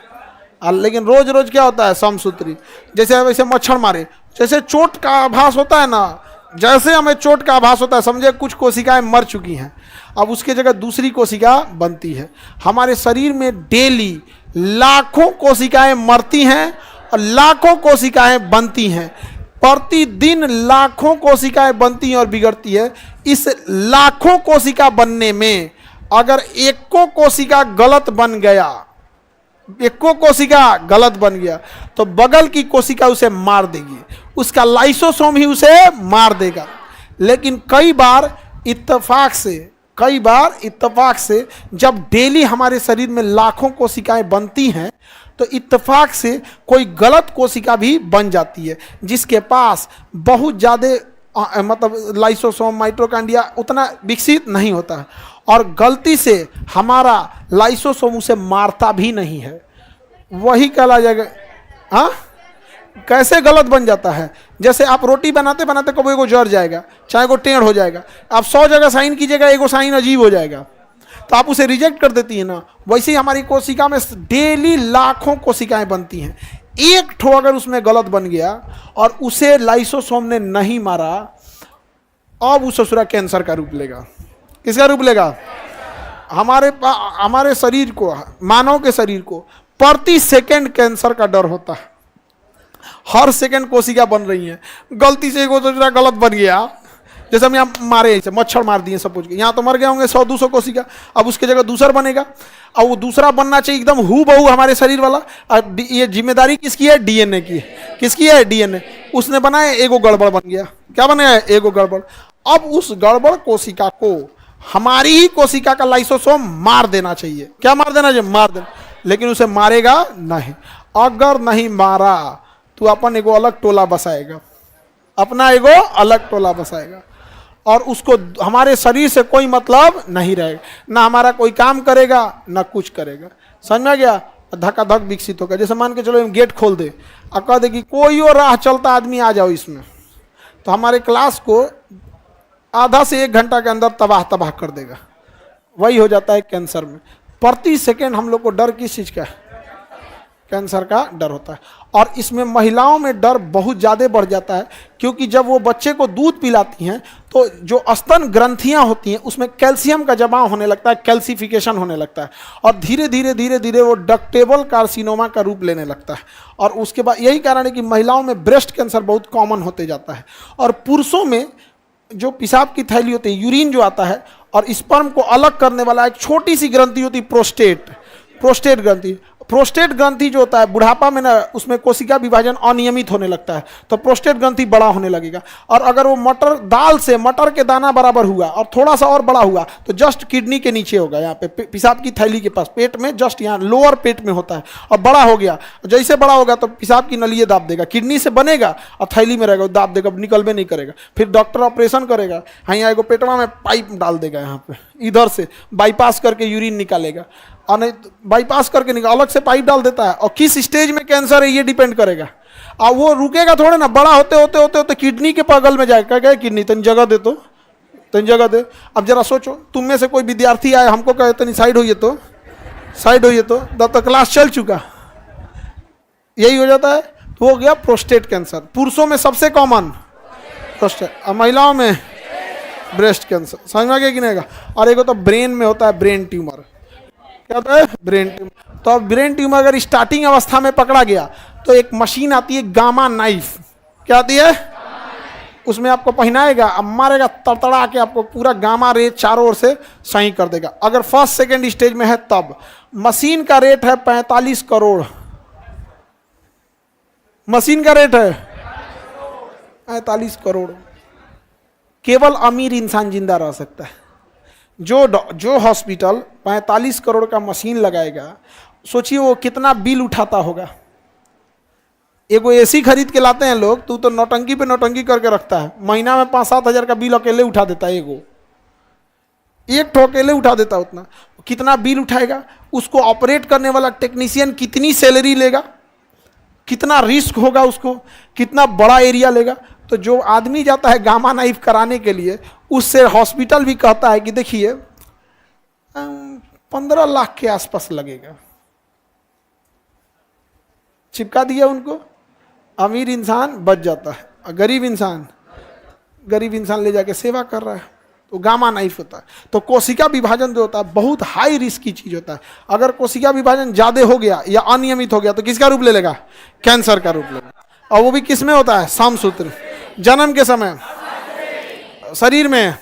लेकिन रोज रोज क्या होता है? समसूत्री। जैसे वैसे मच्छर मारे, जैसे चोट का आभास होता है ना, जैसे हमें चोट का आभास होता है, समझे कुछ कोशिकाएं मर चुकी हैं, अब उसके जगह दूसरी कोशिका बनती है। हमारे शरीर में डेली लाखों कोशिकाएं मरती हैं और लाखों कोशिकाएं बनती हैं। प्रतिदिन लाखों कोशिकाएं बनती हैं और बिगड़ती है। इस लाखों कोशिका बनने में अगर एको कोशिका गलत बन गया, एको कोशिका गलत बन गया, तो बगल की कोशिका उसे मार देगी, उसका लाइसोसोम ही उसे मार देगा। लेकिन कई बार इत्तेफाक से जब डेली हमारे शरीर में लाखों कोशिकाएं बनती हैं, तो इत्तेफाक से कोई गलत कोशिका भी बन जाती है, जिसके पास बहुत ज़्यादा मतलब लाइसोसोम, माइटोकॉन्ड्रिया उतना विकसित नहीं होता है, और गलती से हमारा लाइसोसोम उसे मारता भी नहीं है। वही कहला जाएगा। हाँ कैसे गलत बन जाता है? जैसे आप रोटी बनाते बनाते कभी एगो जर जाएगा, चाहे एगो टेढ़ हो जाएगा, आप 100 जगह साइन कीजिएगा, एगो साइन अजीब हो जाएगा, तो आप उसे रिजेक्ट कर देती है ना। वैसे ही हमारी कोशिका में डेली लाखों कोशिकाएं बनती हैं, एक ठो अगर उसमें गलत बन गया और उसे लाइसोसोम ने नहीं मारा, अब वो ससुरा कैंसर का रूप लेगा। किसका रूप लेगा? हमारे शरीर को, मानव के शरीर को प्रति सेकंड कैंसर का डर होता है। हर सेकंड कोशिका बन रही है, गलती से एगो ससुरा गलत बन गया, जैसे हम यहाँ मारे, मच्छर मार दिए सब कुछ, यहाँ तो मर गए होंगे 100-200 कोशिका, अब उसके जगह दूसरा बनेगा, और वो दूसरा बनना चाहिए एकदम हूबहू हमारे शरीर वाला। अब ये जिम्मेदारी किसकी है? डीएनए की। किसकी है? डीएनए। उसने बनाया, एगो गड़बड़ बन गया। क्या बनाया? एगो गड़बड़। अब उस गड़बड़ कोशिका को हमारी ही कोशिका का लाइसोसोम मार देना चाहिए। क्या मार देना चाहिए? मार देना। लेकिन उसे मारेगा नहीं। अगर नहीं मारा तो अपन एगो अलग टोला बसाएगा, अपना एगो अलग टोला बसाएगा, और उसको हमारे शरीर से कोई मतलब नहीं रहेगा, ना हमारा कोई काम करेगा ना कुछ करेगा। समझ में आ गया? धक्का-धक विकसित होगा। जैसे मान के चलो गेट खोल दे और कह दे कि कोई और राह चलता आदमी आ जाओ इसमें, तो हमारे क्लास को आधा से 1 घंटा के अंदर तबाह कर देगा। वही हो जाता है कैंसर में। प्रति सेकेंड हम लोग को डर किस चीज़ का है? कैंसर का डर होता है। और इसमें महिलाओं में डर बहुत ज़्यादा बढ़ जाता है, क्योंकि जब वो बच्चे को दूध पिलाती हैं तो जो स्तन ग्रंथियां होती हैं उसमें कैल्शियम का जमाव होने लगता है, कैल्सिफिकेशन होने लगता है, और धीरे धीरे वो डक्टेबल कार्सिनोमा का रूप लेने लगता है। और उसके बाद यही कारण है कि महिलाओं में ब्रेस्ट कैंसर बहुत कॉमन होते जाता है। और पुरुषों में जो पेशाब की थैली होती है, यूरिन जो आता है, और स्पर्म को अलग करने वाला एक छोटी सी ग्रंथि होती है, प्रोस्टेट ग्रंथि। प्रोस्टेट ग्रंथि जो होता है बुढ़ापा में ना, उसमें कोशिका विभाजन अनियमित होने लगता है, तो प्रोस्टेट ग्रंथि बड़ा होने लगेगा। और अगर वो दाल से मटर के दाना बराबर हुआ और थोड़ा सा और बड़ा हुआ तो जस्ट किडनी के नीचे होगा, यहाँ पे पेशाब की थैली के पास, पेट में जस्ट यहाँ लोअर पेट में होता है, और बड़ा हो गया। जैसे बड़ा होगा तो पेशाब की नली दाब देगा, किडनी से बनेगा और थैली में रहेगा, दाब देगा, निकलबे नहीं करेगा। फिर डॉक्टर ऑपरेशन करेगा, हाँ यहाँ एगो पेटवा में पाइप डाल देगा, यहाँ पे इधर से बाईपास करके यूरिन निकालेगा, और नहीं बाईपास करके अलग से पाइप डाल देता है। और किस स्टेज में कैंसर है ये डिपेंड करेगा, और वो रुकेगा थोड़े ना, बड़ा होते होते होते होते किडनी के बगल में जाएगा। क्या किडनी तन जगह दे, तो तन जगह दे। अब जरा सोचो, तुम में से कोई विद्यार्थी आए हमको कहे तनी साइड होइए, तो साइड होइए, तो तब तक क्लास चल चुका। यही हो जाता है। तो हो गया प्रोस्टेट कैंसर। पुरुषों में सबसे कॉमन प्रोस्टेट, और महिलाओं में ब्रेस्ट कैंसर। समझ में आ गया कि नहीं? और एक तो ब्रेन में होता है ब्रेन ट्यूमर। क्या होता है? Brain tumour. तो अब ब्रेन ट्यूमर अगर स्टार्टिंग अवस्था में पकड़ा गया तो एक मशीन आती है गामा नाइफ, क्या आती है, उसमें आपको पहनाएगा, अब मारेगा तड़तड़ा के, आपको पूरा गामा रे चारों ओर से सही कर देगा। अगर फर्स्ट सेकंड स्टेज में है तब। मशीन का रेट है 45 करोड़। मशीन का रेट है 45 करोड़। केवल अमीर इंसान जिंदा रह सकता है। जो हॉस्पिटल 45 करोड़ का मशीन लगाएगा, सोचिए वो कितना बिल उठाता होगा। एगो एसी खरीद के लाते हैं लोग, तू तो नौटंकी पे नौटंकी करके रखता है, महीना में 5-7 हजार का बिल अकेले उठा देता है। एक ठो अकेले उठा देता है। उतना कितना बिल उठाएगा, उसको ऑपरेट करने वाला टेक्नीशियन कितनी सैलरी लेगा, कितना रिस्क होगा उसको, कितना बड़ा एरिया लेगा। तो जो आदमी जाता है गामा नाइफ कराने के लिए, उससे हॉस्पिटल भी कहता है कि देखिए 15 लाख के आसपास लगेगा। चिपका दिया उनको, अमीर इंसान बच जाता है, और गरीब इंसान ले जाके सेवा कर रहा है। तो गामा नाइफ होता है। तो कोशिका विभाजन जो होता है बहुत हाई रिस्क की चीज होता है। अगर कोशिका विभाजन ज्यादा हो गया या अनियमित हो गया तो किसका रूप ले लेगा, कैंसर का रूप लेगा। और वो भी किस में होता है, समसूत्र। जन्म के समय शरीर में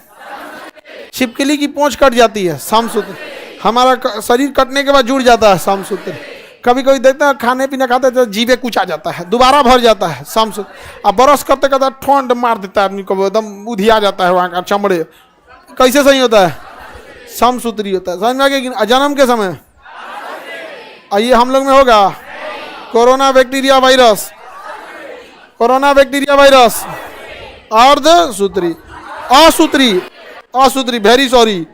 छिपकली की पूंछ कट जाती है, समसूत्र। हमारा शरीर कटने के बाद जुड़ जाता है, समसूत्र। कभी कभी देखते हैं खाने पीने खाते तो जीवे कुछ आ जाता है, दोबारा भर जाता है, समसूत्र। अब ब्रश करते करते ठंड मार देता है आदमी को, एकदम उधिया जाता है वहाँ का चमड़े। कैसे सही होता है, समसूत्री होता है। समझ में आ गया कि जन्म के समय। आइए हम लोग में होगा कोरोना बैक्टीरिया वायरस, अर्धसूत्री, असूत्री, वेरी सॉरी,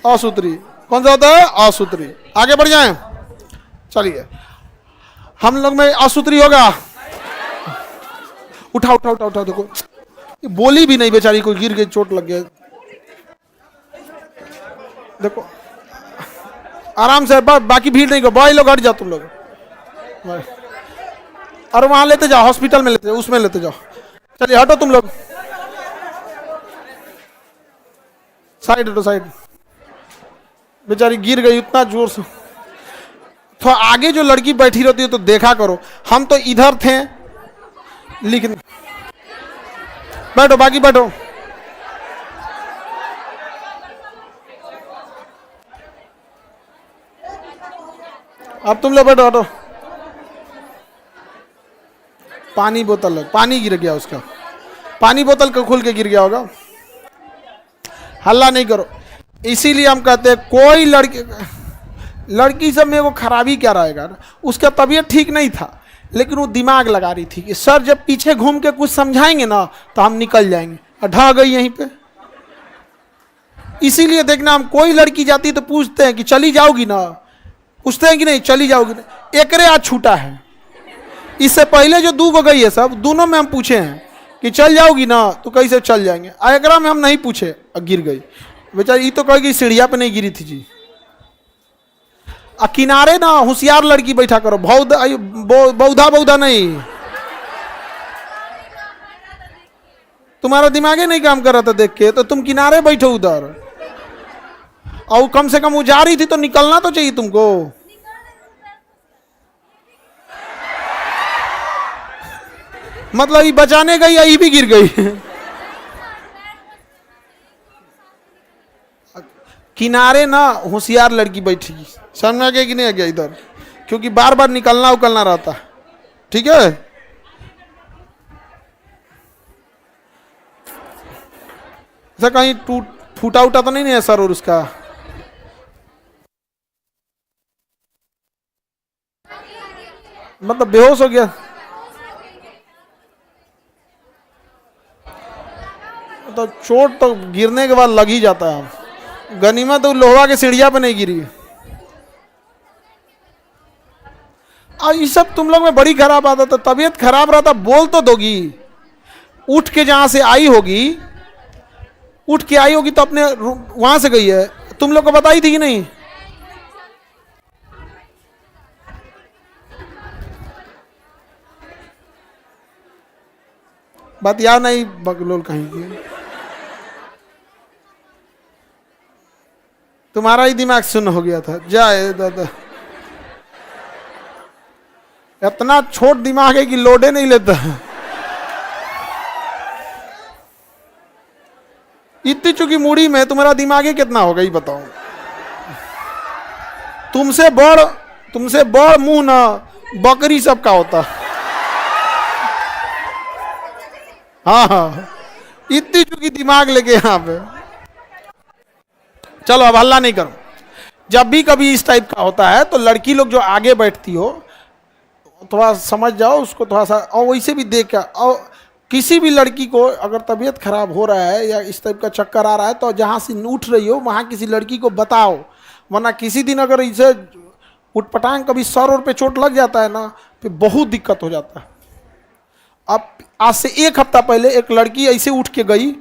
असूत्री। कौन सा होता है, असूत्री। आगे बढ़ जाएं, चलिए हम लोग में असूत्री होगा। उठा उठा उठा उठा, देखो बोली भी नहीं बेचारी को, गिर गई, चोट लग गया। देखो आराम से, बाकी भीड़ नहीं को, बॉय लोग हट जाओ तुम लोग, और वहां लेते जाओ, हॉस्पिटल में लेते जाओ, उसमें लेते जाओ। चलिए हटो तुम लोग, साइड हटो, साइड। बेचारी गिर गई इतना जोर से। तो आगे जो लड़की बैठी रहती है तो देखा करो, हम तो इधर थे लिखने। बैठो, बाकी बैठो। अब तुम लोग बैठो, हटो। पानी बोतल, पानी गिर गया उसका, पानी बोतल का खुल के गिर गया होगा। हल्ला नहीं करो। इसीलिए हम कहते हैं कोई लड़की सब में वो खराबी क्या रहेगा ना, उसका तबीयत ठीक नहीं था, लेकिन वो दिमाग लगा रही थी कि सर जब पीछे घूम के कुछ समझाएंगे ना तो हम निकल जाएंगे, और ढह गई यहीं पे। इसीलिए देखना, हम कोई लड़की जाती तो पूछते हैं कि चली जाओगी ना, पूछते हैं कि नहीं चली जाओगी ना। एकरे आज छूटा है, इससे पहले जो 2 गो गई है सब, दोनों में हम पूछे हैं कि चल जाओगी ना, तो कैसे चल जाएंगे। एकरा में हम नहीं पूछे और गिर गई बेचारी। ये तो कहेगी सीढ़िया पे नहीं गिरी थी जी। किनारे ना होशियार लड़की बैठा करो, बौधा नहीं। तुम्हारा दिमागे नहीं काम कर रहा था देख के, तो तुम किनारे बैठो उधर। और कम से कम वो जा रही थी तो निकलना तो चाहिए तुमको। मतलब ये बचाने गई या ये भी गिर गई। किनारे ना होशियार लड़की बैठी, समझ में आ गया कि नहीं आ गया इधर, क्योंकि बार बार निकलना उकलना रहता। ठीक है, ऐसा कहीं फूटा उटा तो नहीं है सर और उसका। मतलब बेहोश हो गया। तो चोट तो गिरने के बाद लग ही जाता है। गनीमत तो लोहा के सीढ़िया पे नहीं गिरी। और ये सब तुम लोग में बड़ी खराब आदत है। तबीयत खराब रहता बोल तो दोगी, उठ के जहां से आई होगी, उठ के आई होगी तो अपने वहां से गई है, तुम लोग को बताई थी कि नहीं। बात याद नहीं, बगलोल कहीं की। तुम्हारा ही दिमाग सुन्न हो गया था, जाए दादा। इतना छोट दिमाग है कि लोडे नहीं लेता। इतनी चुकी मुड़ी में तुम्हारा दिमाग ही कितना होगा, ये बताओ। तुमसे बड़ मुंह ना बकरी सबका होता। हाँ हाँ, इतनी चुकी दिमाग लेके यहाँ पे। चलो अब हल्ला नहीं करो। जब भी कभी इस टाइप का होता है तो लड़की लोग जो आगे बैठती हो थोड़ा समझ जाओ उसको, थोड़ा सा। और वैसे भी देख और किसी भी लड़की को अगर तबीयत खराब हो रहा है या इस टाइप का चक्कर आ रहा है तो जहाँ से उठ रही हो वहाँ किसी लड़की को बताओ, वरना किसी दिन अगर इसे उठपटांग कभी सर और पे चोट लग जाता है ना, फिर बहुत दिक्कत हो जाता है। अब आज से 1 हफ्ता पहले एक लड़की ऐसे उठ के गई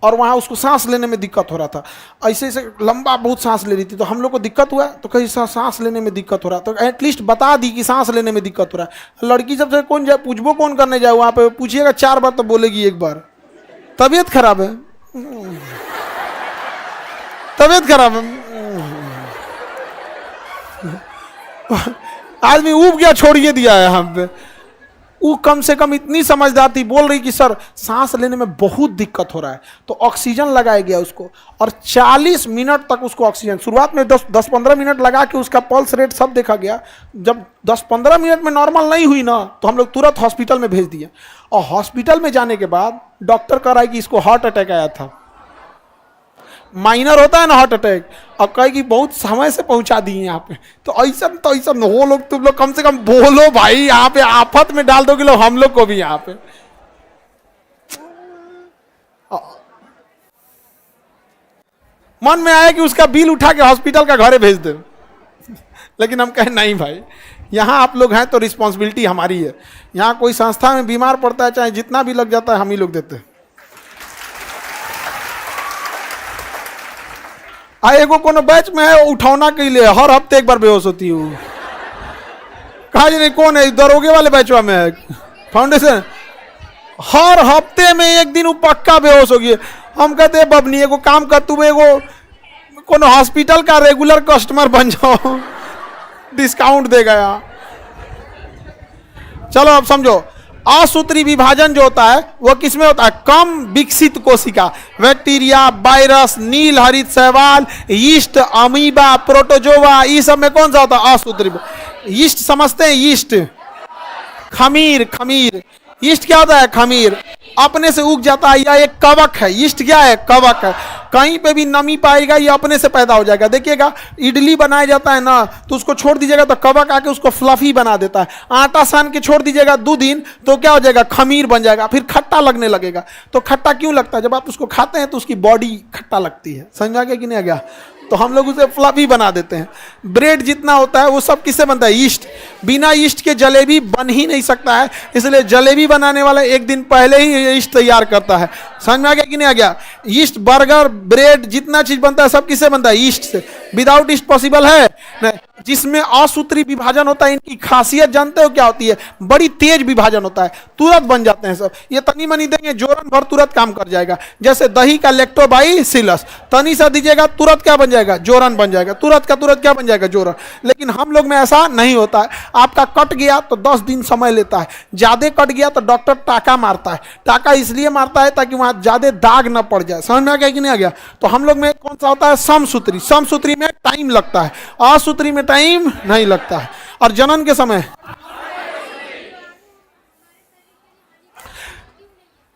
और वहाँ उसको सांस लेने में दिक्कत हो रहा था। ऐसे ऐसे लंबा बहुत सांस ले रही थी, तो हम लोग को दिक्कत हुआ तो कहीं सांस लेने में दिक्कत हो रहा, तो एटलीस्ट बता दी कि सांस लेने में दिक्कत हो रहा है। लड़की सबसे कौन जाए, पूछबो कौन करने जाए, वहाँ पे पूछिएगा 4 बार तो बोलेगी 1 बार तबीयत खराब है, तबीयत खराब है। आदमी ऊब गया, छोड़िए दिया है हम पे। वो कम से कम इतनी समझदार थी, बोल रही कि सर सांस लेने में बहुत दिक्कत हो रहा है, तो ऑक्सीजन लगाया गया उसको और 40 मिनट तक उसको ऑक्सीजन, शुरुआत में 10-15 मिनट लगा के उसका पल्स रेट सब देखा गया। जब 10-15 मिनट में नॉर्मल नहीं हुई ना तो हम लोग तुरंत हॉस्पिटल में भेज दिए। और हॉस्पिटल में जाने के बाद डॉक्टर कह रहा है कि इसको हार्ट अटैक आया था। माइनर होता है ना हार्ट अटैक, और कहे कि बहुत समय से पहुंचा दिए यहाँ पे। तो ऐसा हो लोग, तुम लोग कम से कम बोलो भाई, यहाँ पे आफत में डाल दोगे लोग हम लोग को भी यहाँ पे। मन में आया कि उसका बिल उठा के हॉस्पिटल का घरे भेज दे, लेकिन हम कहें नहीं भाई, यहाँ आप लोग हैं तो रिस्पॉन्सिबिलिटी हमारी है। यहाँ कोई संस्था में बीमार पड़ता है, चाहे जितना भी लग जाता है, हम ही लोग देते हैं। एगो कोनो बैच में है उठौना के लिए हर हफ्ते 1 बार बेहोश होती हूँ। कहा जी नहीं, कौन है, दरोगे वाले बैचवा में है फाउंडेशन, हर हफ्ते में 1 दिन वो पक्का बेहोश होगी। हम कहते हैं बबनी एगो काम कर, तू एगो कोनो हॉस्पिटल का रेगुलर कस्टमर बन जाओ, डिस्काउंट देगा यहाँ। चलो अब समझो, असूत्री विभाजन जो होता है वो किसमें होता है, कम विकसित कोशिका, बैक्टीरिया, वायरस, नील हरित शैवाल, यीस्ट, अमीबा, प्रोटोजोवा, ये सब में कौन सा होता है, असूत्री। यीस्ट समझते हैं, यीस्ट खमीर, खमीर यीस्ट क्या होता है, खमीर अपने से उग जाता है, या एक कवक है। यीस्ट क्या है, कवक है, कहीं पे भी नमी पाएगा ये अपने से पैदा हो जाएगा। देखिएगा इडली बनाया जाता है ना, तो उसको छोड़ दीजिएगा तो कवक आके उसको फ्लफी बना देता है। आटा सान के छोड़ दीजिएगा 2 दिन तो क्या हो जाएगा, खमीर बन जाएगा, फिर खट्टा लगने लगेगा। तो खट्टा क्यों लगता है, जब आप उसको खाते हैं तो उसकी बॉडी खट्टा लगती है। समझ आ गया कि नहीं आ गया, तो हम लोग उसे फ्लफी बना देते हैं। ब्रेड जितना होता है वो सब किससे बनता है, यीस्ट। बिना यीस्ट के जलेबी बन ही नहीं सकता है, इसलिए जलेबी बनाने वाला 1 दिन पहले ही यीस्ट तैयार करता है। समझ में आ गया कि नहीं आ गया। यीस्ट, बर्गर, ब्रेड जितना चीज बनता है सब किससे बनता है, यीस्ट से। विदाउट यीस्ट पॉसिबल है नहीं। जिसमें असूत्री विभाजन होता है, इनकी खासियत जानते हो क्या होती है, बड़ी तेज विभाजन होता है, तुरंत बन जाते हैं सब। ये तनी मनी देंगे जोरन भर तुरंत काम कर जाएगा। जैसे दही का लैक्टोबाइसिलस, तनी सा दीजिएगा तुरंत क्या बन जाएगा, जोरन बन जाएगा, तुरंत का तुरंत क्या बन जाएगा, जोरन। लेकिन हम लोग में ऐसा नहीं होता है। आपका कट गया तो 10 दिन समय लेता है, ज्यादा कट गया तो डॉक्टर टाका मारता है। टाका इसलिए मारता है ताकि वहां ज्यादा दाग न पड़ जाए। समझ में आ गया कि नहीं आ गया। तो हम लोग में कौन सा होता है, समसूत्री। समसूत्री में टाइम लगता है, असूत्री में टाइम नहीं लगता है। और जनन के समय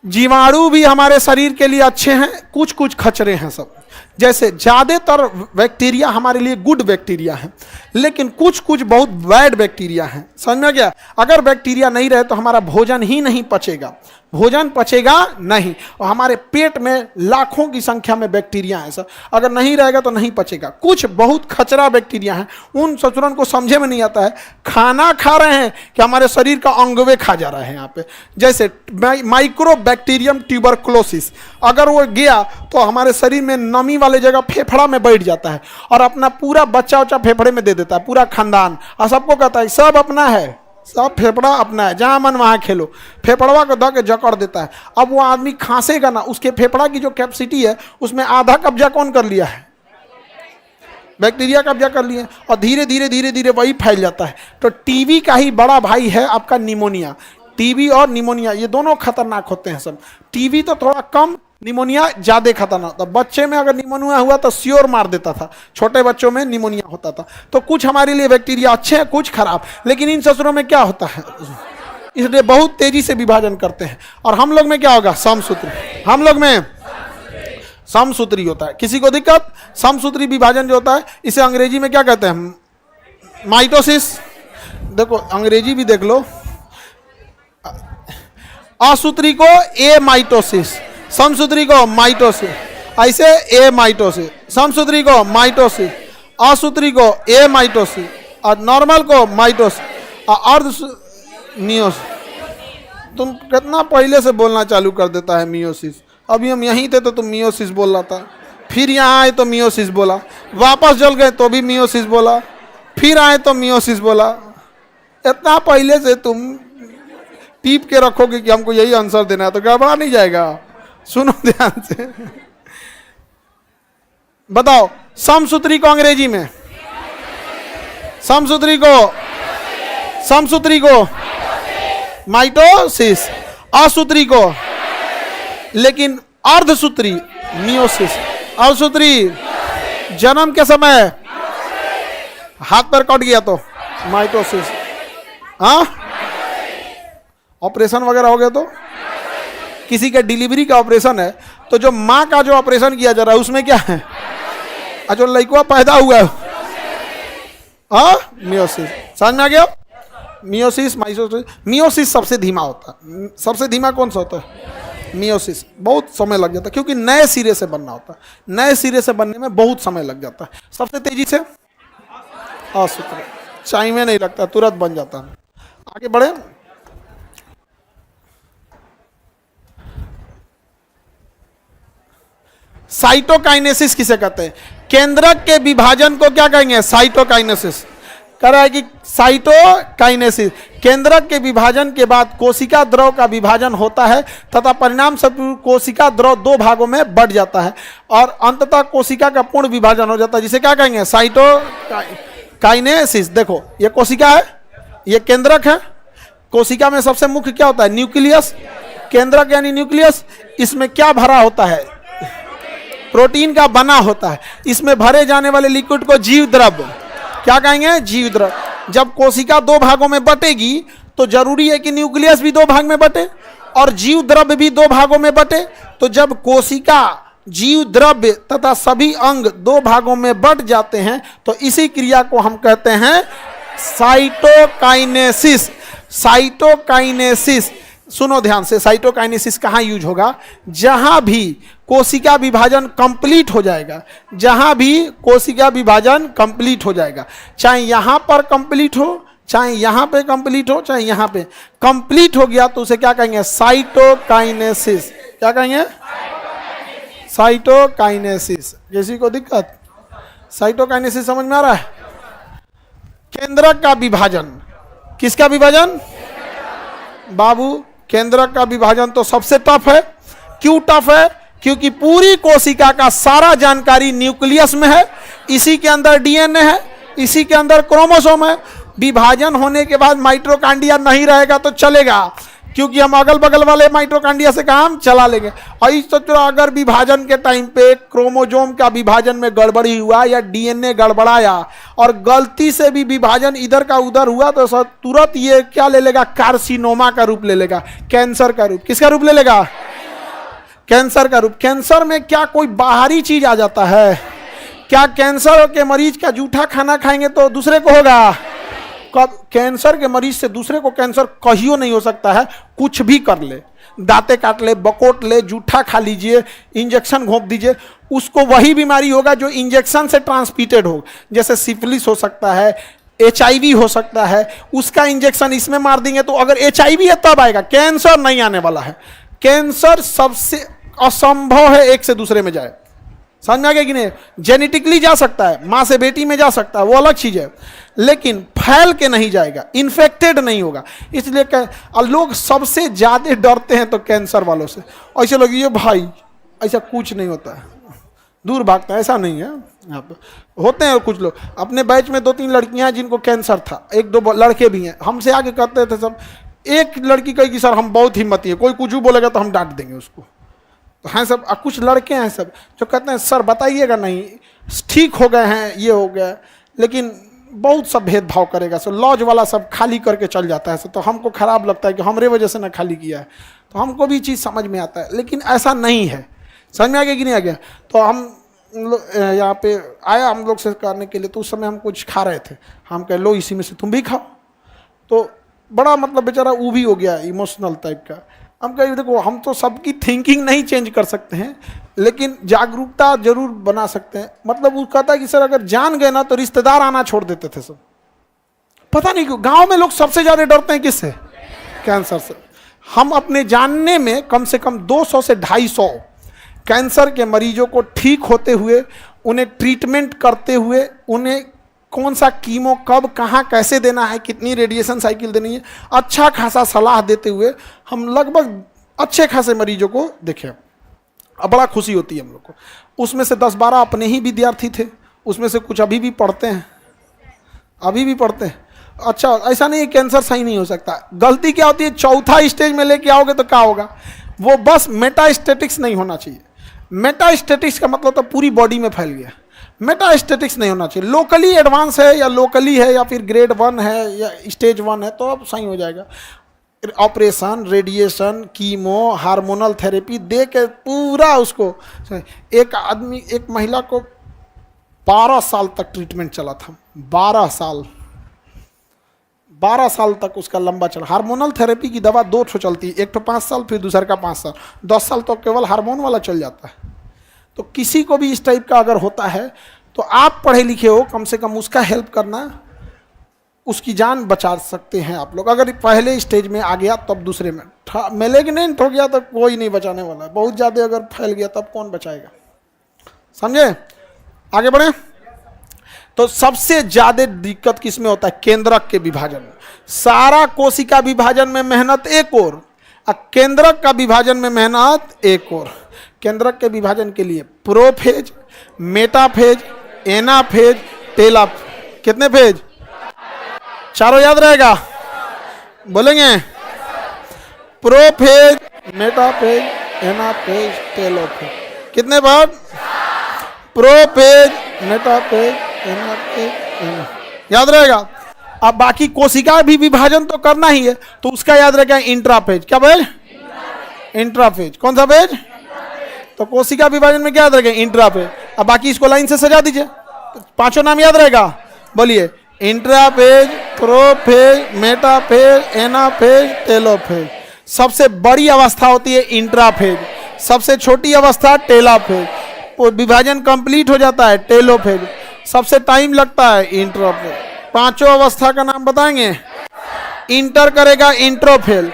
जीवाणु भी हमारे शरीर के लिए अच्छे हैं, कुछ कुछ खचरे हैं सब। जैसे ज्यादातर बैक्टीरिया हमारे लिए गुड बैक्टीरिया हैं, लेकिन कुछ कुछ बहुत बैड बैक्टीरिया हैं। समझ में गया। अगर बैक्टीरिया नहीं रहे तो हमारा भोजन ही नहीं पचेगा, भोजन पचेगा नहीं। और हमारे पेट में लाखों की संख्या में बैक्टीरिया हैं सर, अगर नहीं रहेगा तो नहीं पचेगा। कुछ बहुत खचरा बैक्टीरिया हैं, उन ससुरन को समझे में नहीं आता है। खाना खा रहे हैं कि हमारे शरीर का अंगवे खा जा रहा है यहाँ पे। जैसे माइक्रोबैक्टीरियम ट्यूबरकुलोसिस, अगर वो गया तो हमारे शरीर में नमी वाले जगह फेफड़ा में बैठ जाता है और अपना पूरा बच्चा उच्चा फेफड़े में दे देता है, पूरा खानदान। और सबको कहता है सब अपना है, सब फेफड़ा अपना है, जहां मन वहां खेलो। फेफड़वा को धो के जकड़ देता है। अब वो आदमी खांसेगा ना, उसके फेफड़ा की जो कैपेसिटी है उसमें आधा कब्जा कौन कर लिया है, बैक्टीरिया कब्जा कर लिए और धीरे धीरे धीरे धीरे वही फैल जाता है। तो टीबी का ही बड़ा भाई है आपका निमोनिया। टीबी और निमोनिया ये दोनों खतरनाक होते हैं सब। टीबी तो थोड़ा कम, निमोनिया ज्यादा खतरनाक होता। बच्चे में अगर निमोनिया हुआ तो श्योर मार देता था, छोटे बच्चों में निमोनिया होता था। तो कुछ हमारे लिए बैक्टीरिया अच्छे हैं, कुछ खराब। लेकिन इन ससुरों में क्या होता है, इसलिए बहुत तेजी से विभाजन करते हैं। और हम लोग में क्या होगा, समसूत्री। हम लोग में समसूत्री होता है। किसी को दिक्कत, समसूत्री विभाजन जो होता है इसे अंग्रेजी में क्या कहते हैं, माइटोसिस। देखो अंग्रेजी भी देख लो, असूत्री को ए माइटोसिस, समसूत्री को माइटोसिस, ऐसे ए माइटोसिस, समसूत्री को माइटोसिस, असूत्री को ए माइटोसिस और नॉर्मल को माइटोसिस और अर्ध मियोसिस। तुम कितना पहले से बोलना चालू कर देता है मियोसिस। अभी हम यहीं थे तो तुम मियोसिस बोल रहा था, फिर यहाँ आए तो मियोसिस बोला, वापस चल गए तो भी मियोसिस बोला, फिर आए तो मियोसिस बोला। इतना पहले से तुम टीप के रखोगे कि हमको यही आंसर देना है तो गड़बड़ा नहीं जाएगा। सुनो ध्यान से, बताओ समसूत्री को अंग्रेजी में, समसूत्री को माइटोसिस, असूत्री को, लेकिन अर्धसूत्री मियोसिस, अर्धसूत्री जन्म के समय हाथ पर कट गया तो माइटोसिस, हाँ ऑपरेशन वगैरह हो गया तो, किसी का डिलीवरी का ऑपरेशन है तो जो माँ का जो ऑपरेशन किया जा रहा है उसमें क्या है, जो लड़का पैदा हुआ है, हाँ मियोसिस। समझ में आ गया, मियोसिस माइटोसिस। मियोसिस सबसे धीमा होता है। सबसे धीमा कौन सा होता है, मियोसिस। बहुत समय लग जाता है क्योंकि नए सिरे से बनना होता है, नए सिरे से बनने में बहुत समय लग जाता है। सबसे तेजी से असूत्री, चाय में नहीं लगता, तुरंत बन जाता है। आगे बढ़े, साइटोकाइनेसिस किसे कहते हैं, केंद्रक के विभाजन को क्या कहेंगे, साइटोकाइनेसिस। कह रहा है कि साइटोकाइनेसिस, केंद्रक के विभाजन के बाद कोशिका द्रव का विभाजन होता है तथा परिणाम स्वरूप कोशिका द्रव दो भागों में बढ़ जाता है और अंततः कोशिका का पूर्ण विभाजन हो जाता है, जिसे क्या कहेंगे, साइटोकाइनेसिस। देखो ये कोशिका है, ये केंद्रक है। कोशिका में सबसे मुख्य क्या होता है, न्यूक्लियस। केंद्रक यानी न्यूक्लियस, इसमें क्या भरा होता है, प्रोटीन का बना होता है। इसमें भरे जाने वाले लिक्विड को जीव द्रव क्या कहेंगे, जीव द्रव। जब कोशिका दो भागों में बटेगी तो जरूरी है कि न्यूक्लियस भी दो भाग में बटे और जीव द्रव्य भी दो भागों में बटे। तो जब कोशिका, जीव द्रव्य तथा सभी अंग दो भागों में बट जाते हैं तो इसी क्रिया को हम कहते हैं साइटोकाइनेसिस। साइटोकाइनेसिस, सुनो ध्यान से, साइटोकाइनेसिस कहाँ यूज होगा, जहां भी कोशिका विभाजन कंप्लीट हो जाएगा, जहां भी कोशिका विभाजन कंप्लीट हो जाएगा, चाहे यहां पर कंप्लीट हो, चाहे यहां पे कंप्लीट हो, चाहे यहां पे कंप्लीट हो गया तो उसे क्या कहेंगे, साइटोकाइनेसिस। क्या कहेंगे, साइटोकाइनेसिस। किसी को दिक्कत, साइटोकाइनेसिस समझ में आ रहा है। केंद्रक का विभाजन, किसका विभाजन बाबू, केंद्रक का विभाजन तो सबसे टफ है। क्यों टफ है, क्योंकि पूरी कोशिका का सारा जानकारी न्यूक्लियस में है, इसी के अंदर डीएनए है, इसी के अंदर क्रोमोसोम है। विभाजन होने के बाद माइटोकांड्रिया नहीं रहेगा तो चलेगा, क्योंकि हम अगल बगल वाले माइटोकांड्रिया से काम चला लेंगे। और इस तरह अगर विभाजन के टाइम पे क्रोमोसोम का विभाजन में गड़बड़ी हुआ या डीएनए गड़बड़ाया और गलती से भी विभाजन इधर का उधर हुआ तो तुरंत ये क्या ले लेगा, कार्सिनोमा का रूप ले लेगा, कैंसर का रूप। किसका रूप ले लेगा, कैंसर का रूप। कैंसर में क्या कोई बाहरी चीज आ जाता है, क्या कैंसर के मरीज का जूठा खाना खाएंगे तो दूसरे को होगा, कब कैंसर के मरीज से दूसरे को कैंसर कहियो नहीं हो सकता है। कुछ भी कर ले, दांते काट ले, बकोट ले, जूठा खा लीजिए, इंजेक्शन घोंप दीजिए, उसको वही बीमारी होगा जो इंजेक्शन से ट्रांसमिटेड हो। जैसे सिफिलिस हो सकता है, HIV हो सकता है, उसका इंजेक्शन इसमें मार देंगे तो अगर HIV है तब आएगा, कैंसर नहीं आने वाला है। कैंसर सबसे असंभव है एक से दूसरे में जाए, समझ में आ गया कि नहीं। जेनेटिकली जा सकता है, माँ से बेटी में जा सकता है, वो अलग चीज है, लेकिन फैल के नहीं जाएगा, इन्फेक्टेड नहीं होगा। इसलिए लोग सबसे ज्यादा डरते हैं तो कैंसर वालों से। ऐसे लोग ये भाई ऐसा कुछ नहीं होता है, दूर भागता है, ऐसा नहीं है, आप होते हैं कुछ लोग, अपने बैच में 2-3 लड़कियां हैं जिनको कैंसर था, 1-2 लड़के भी हैं, हमसे आगे कहते थे सब। एक लड़की कही कि सर हम बहुत हिम्मती है, कोई कुछ भी बोलेगा तो हम डांट देंगे उसको। तो हैं सब, कुछ लड़के हैं सब जो कहते हैं सर बताइएगा नहीं, ठीक हो गए हैं, ये हो गया, लेकिन बहुत सब भेदभाव करेगा सर, लॉज वाला सब खाली करके चल जाता है सर। तो हमको खराब लगता है कि हमारे वजह से ना खाली किया है, तो हमको भी चीज़ समझ में आता है, लेकिन ऐसा नहीं है। समझ में आ गया कि नहीं आ गया? तो हम यहाँ पे आया हम लोग से करने के लिए, तो उस समय हम कुछ खा रहे थे, हम कह लो इसी में से तुम भी खाओ। तो बड़ा मतलब बेचारा वो भी हो गया इमोशनल टाइप का। हम कहे देखो हम तो सबकी थिंकिंग नहीं चेंज कर सकते हैं, लेकिन जागरूकता जरूर बना सकते हैं। मतलब वो कहता है कि सर अगर जान गए ना तो रिश्तेदार आना छोड़ देते थे सब। पता नहीं क्यों गांव में लोग सबसे ज़्यादा डरते हैं किससे? कैंसर से। हम अपने जानने में कम से कम 200 से 250 कैंसर के मरीजों को ठीक होते हुए, उन्हें ट्रीटमेंट करते हुए, उन्हें कौन सा कीमो कब कहाँ कैसे देना है, कितनी रेडिएशन साइकिल देनी है, अच्छा खासा सलाह देते हुए हम लगभग अच्छे खासे मरीजों को देखे। अब बड़ा खुशी होती है हम लोग को। उसमें से 10-12 अपने ही विद्यार्थी थे, उसमें से कुछ अभी भी पढ़ते हैं, अभी भी पढ़ते हैं। अच्छा ऐसा नहीं है कैंसर सही नहीं हो सकता। गलती क्या होती है, चौथा स्टेज में लेके आओगे तो क्या होगा, वो बस मेटास्टेटिक्स नहीं होना चाहिए। मेटास्टेटिक्स का मतलब तो पूरी बॉडी में फैल गया, मेटास्टेटिक्स नहीं होना चाहिए। लोकली एडवांस है या लोकली है या फिर ग्रेड 1 है या स्टेज 1 है तो अब सही हो जाएगा। Operation, radiation, chemo, hormonal therapy दे के पूरा उसको। एक आदमी, एक महिला को 12 साल तक ट्रीटमेंट चला था, 12 साल तक उसका लंबा चला। हार्मोनल थेरेपी की दवा 2 ठो चलती है, एक तो 5 साल फिर दूसरे का 5 साल, 10 साल तो केवल हार्मोन वाला चल जाता है। तो किसी को भी इस टाइप का अगर होता है तो आप पढ़े लिखे हो, कम से कम उसका हेल्प करना, उसकी जान बचा सकते हैं आप लोग। अगर पहले स्टेज में आ गया तब दूसरे में मैलिग्नेंट हो गया तो कोई नहीं बचाने वाला है। बहुत ज़्यादा अगर फैल गया तब कौन बचाएगा? समझे? आगे बढ़े। तो सबसे ज़्यादा दिक्कत किस में होता है? केंद्रक के विभाजन में। सारा कोशिका विभाजन में मेहनत एक और, केंद्रक का विभाजन में मेहनत एक और। केंद्रक के विभाजन के लिए प्रोफेज, मेटाफेज, एनाफेज, टेलाफेज। कितने फेज? चारों याद रहेगा? बोलेंगे? Prophase, metaphase, anaphase, telophase. कितने बार? प्रोफेज, मेटाफेज, एनाफेज, याद रहेगा। अब बाकी कोशिका भी विभाजन तो करना ही है, तो उसका याद रहेगा इंट्राफेज। क्या भाई? इंट्राफेज। कौन सा फेज? तो कोशिका विभाजन में क्या याद रहेगा? इंट्राफेज। अब बाकी इसको लाइन से सजा दीजिए, पांचों नाम याद रहेगा। बोलिए, इंट्राफेज, प्रोफेज, मेटाफेज, एनाफेज, टेलोफेज। सबसे बड़ी अवस्था होती है इंट्राफेज, सबसे छोटी अवस्था टेलाफेज। विभाजन कंप्लीट हो जाता है टेलोफेज, सबसे टाइम लगता है इंट्राफेज। पांचों अवस्था का नाम बताएंगे। इंटर करेगा इंट्रोफेज,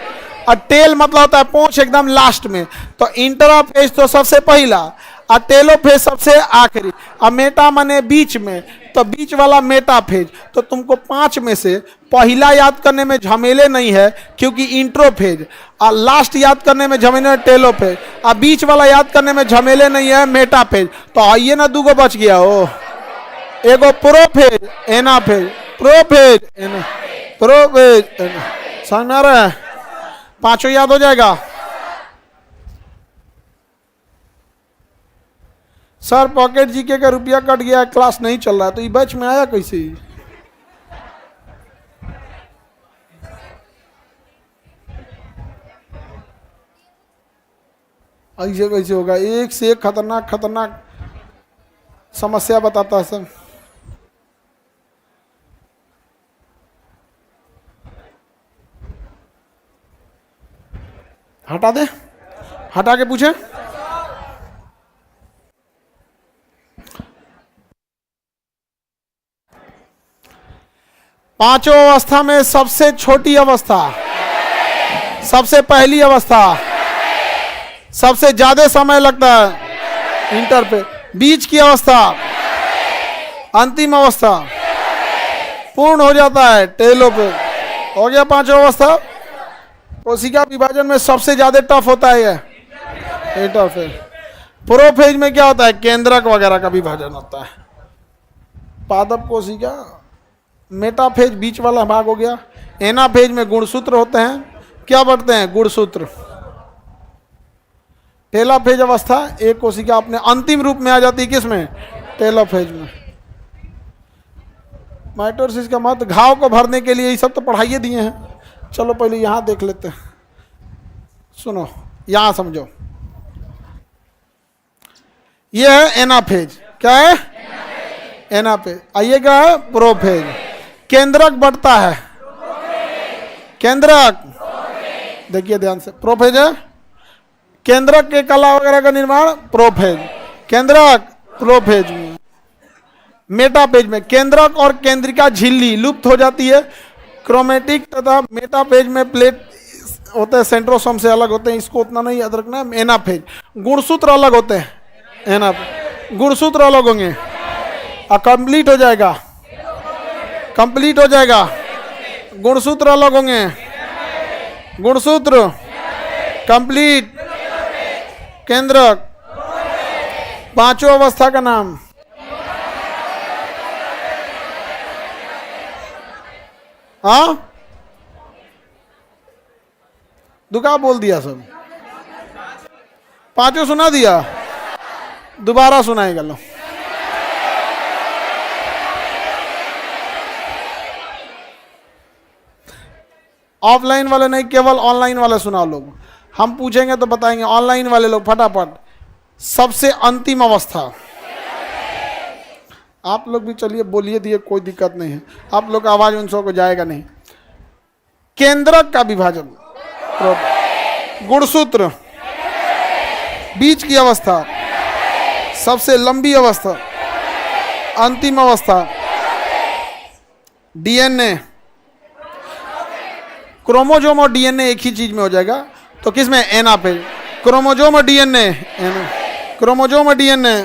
और टेल मतलब होता है पूंछ एकदम लास्ट में। तो इंटराफेज तो सबसे पहला, और टेलोफेज सबसे आखिरी, और मेटा माने बीच में, तो बीच वाला मेटाफेज। तो तुमको 5 में से पहला याद करने में झमेले नहीं है क्योंकि इंट्रोफेज, और लास्ट याद करने में झमेले टेलोफेज, और बीच वाला याद करने में झमेले नहीं है मेटाफेज। तो आइए ना, 2 बच गया हो। एगो प्रोफेज, एनाफेज, प्रोफेज, प्रोफेज, समझ में आ रहा है? पांचों याद हो जाएगा। सर पॉकेट जीके का रुपया कट गया, क्लास नहीं चल रहा है, तो ये बैच में आया कैसे? ऐसे कैसे होगा? एक से एक खतरनाक खतरनाक समस्या बताता है सर। हटा दे, हटा के पूछे। पांचों अवस्था में सबसे छोटी अवस्था, सबसे पहली अवस्था, सबसे ज्यादा समय लगता है इंटर पे। बीच की अवस्था, अंतिम अवस्था, पूर्ण हो जाता है टेलो पे। हो गया पांचों अवस्था। कोशिका विभाजन में सबसे ज्यादा टफ होता है ये इंटरफेज। प्रोफेज में क्या होता है? केंद्रक वगैरह का विभाजन होता है। पादप कोशिका, मेटाफेज बीच वाला भाग हो गया। एनाफेज में गुणसूत्र होते हैं, क्या बढ़ते हैं? गुणसूत्र। टेलोफेज अवस्था, एक कोशिका अपने अंतिम रूप में आ जाती है, किसमें? टेलोफेज में। माइटोसिस का महत्व, घाव को भरने के लिए, ये सब तो पढ़ाइए दिए हैं। चलो पहले यहां देख लेते हैं, सुनो यहां समझो। ये है एनाफेज, क्या है? एनाफेज। आइए क्या है? प्रोफेज। केंद्रक बढ़ता है, केंद्रक, देखिए ध्यान से, प्रोफेज है। केंद्रक के कला वगैरह का निर्माण प्रोफेज, केंद्रक प्रोफेज में। मेटाफेज में केंद्रक और केंद्रिका झिल्ली लुप्त हो जाती है। क्रोमेटिक तथा मेटाफेज में प्लेट होते हैं, सेंट्रोसोम से अलग होते हैं, इसको उतना नहीं याद रखना। एनाफेज, गुणसूत्र अलग होते हैं, एनाफेज गुणसूत्र अलग होंगे, कंप्लीट हो जाएगा, कंप्लीट हो जाएगा। गुणसूत्र अलग होंगे, गुणसूत्र कंप्लीट, केंद्रक। पांचों अवस्था का नाम, हाँ दुका बोल दिया सब, पांचों सुना दिया, दोबारा सुनाएगा लो। ऑफलाइन वाले नहीं, केवल ऑनलाइन वाले सुना लोग। हम पूछेंगे तो बताएंगे, ऑनलाइन वाले लोग फटाफट। सबसे अंतिम अवस्था, आप लोग भी चलिए बोलिए दिए, कोई दिक्कत नहीं है, आप लोग का आवाज उन सौ को जाएगा नहीं। केंद्रक का विभाजन, गुणसूत्र, बीच की अवस्था, सबसे लंबी अवस्था, अंतिम अवस्था, डीएनए। क्रोमोजोम और डीएनए एक ही चीज में हो जाएगा, तो किसमें? एनाफेज। क्रोमोजोम और डीएनए, क्रोमोजोम और डीएनए,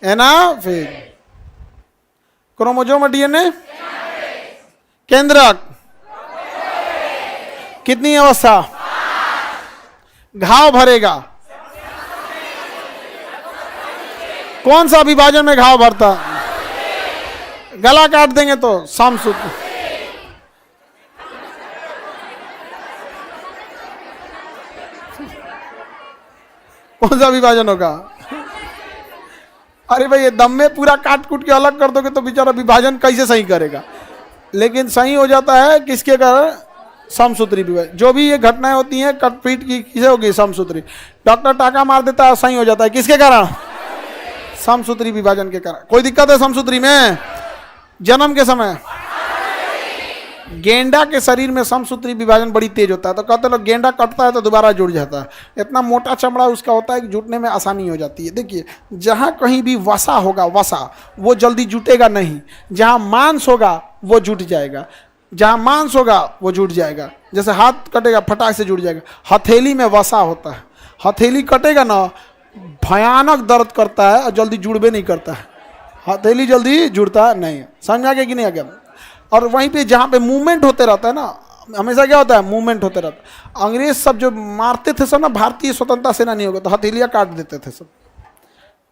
एनाफेज। क्रोमोजोम और डीएनए, केंद्रक। कितनी अवस्था? घाव भरेगा, कौन सा विभाजन में घाव भरता? गला काट देंगे तो समसूत्र। कौन सा विभाजन होगा? अरे भाई, ये दम में पूरा काट कूट के अलग कर दोगे तो बेचारा विभाजन कैसे सही करेगा? लेकिन सही हो जाता है किसके कारण? समसूत्री विभाजन। जो भी ये घटनाएं होती हैं कट पीट की, किसे होगी? समसूत्री। डॉक्टर टाका मार देता है, सही हो जाता है, किसके कारण? समसूत्री विभाजन के कारण। कोई दिक्कत है समसूत्री में? जन्म के समय गेंडा के शरीर में समसूत्री विभाजन बड़ी तेज होता है, तो कहते लोग गेंडा कटता है तो दोबारा जुड़ जाता है। इतना मोटा चमड़ा उसका होता है कि जुटने में आसानी हो जाती है। देखिए, जहाँ कहीं भी वसा होगा, वसा, वो जल्दी जुटेगा नहीं। जहाँ मांस होगा वो जुट जाएगा, जहाँ मांस होगा वो जुट जाएगा। जैसे हाथ कटेगा फटाक से जुट जाएगा। हथेली में वसा होता है, हथेली कटेगा ना भयानक दर्द करता है और जल्दी जुड़बे नहीं करता है। हथेली जल्दी जुड़ता नहीं। समझ आ गया कि नहीं आ गया? और वहीं पे जहाँ पे मूवमेंट होते रहता है ना, हमेशा क्या होता है? मूवमेंट होते रहता है। अंग्रेज सब जो मारते थे सब ना, भारतीय स्वतंत्रता सेनानी हो गए तो हथेलियाँ काट देते थे सब,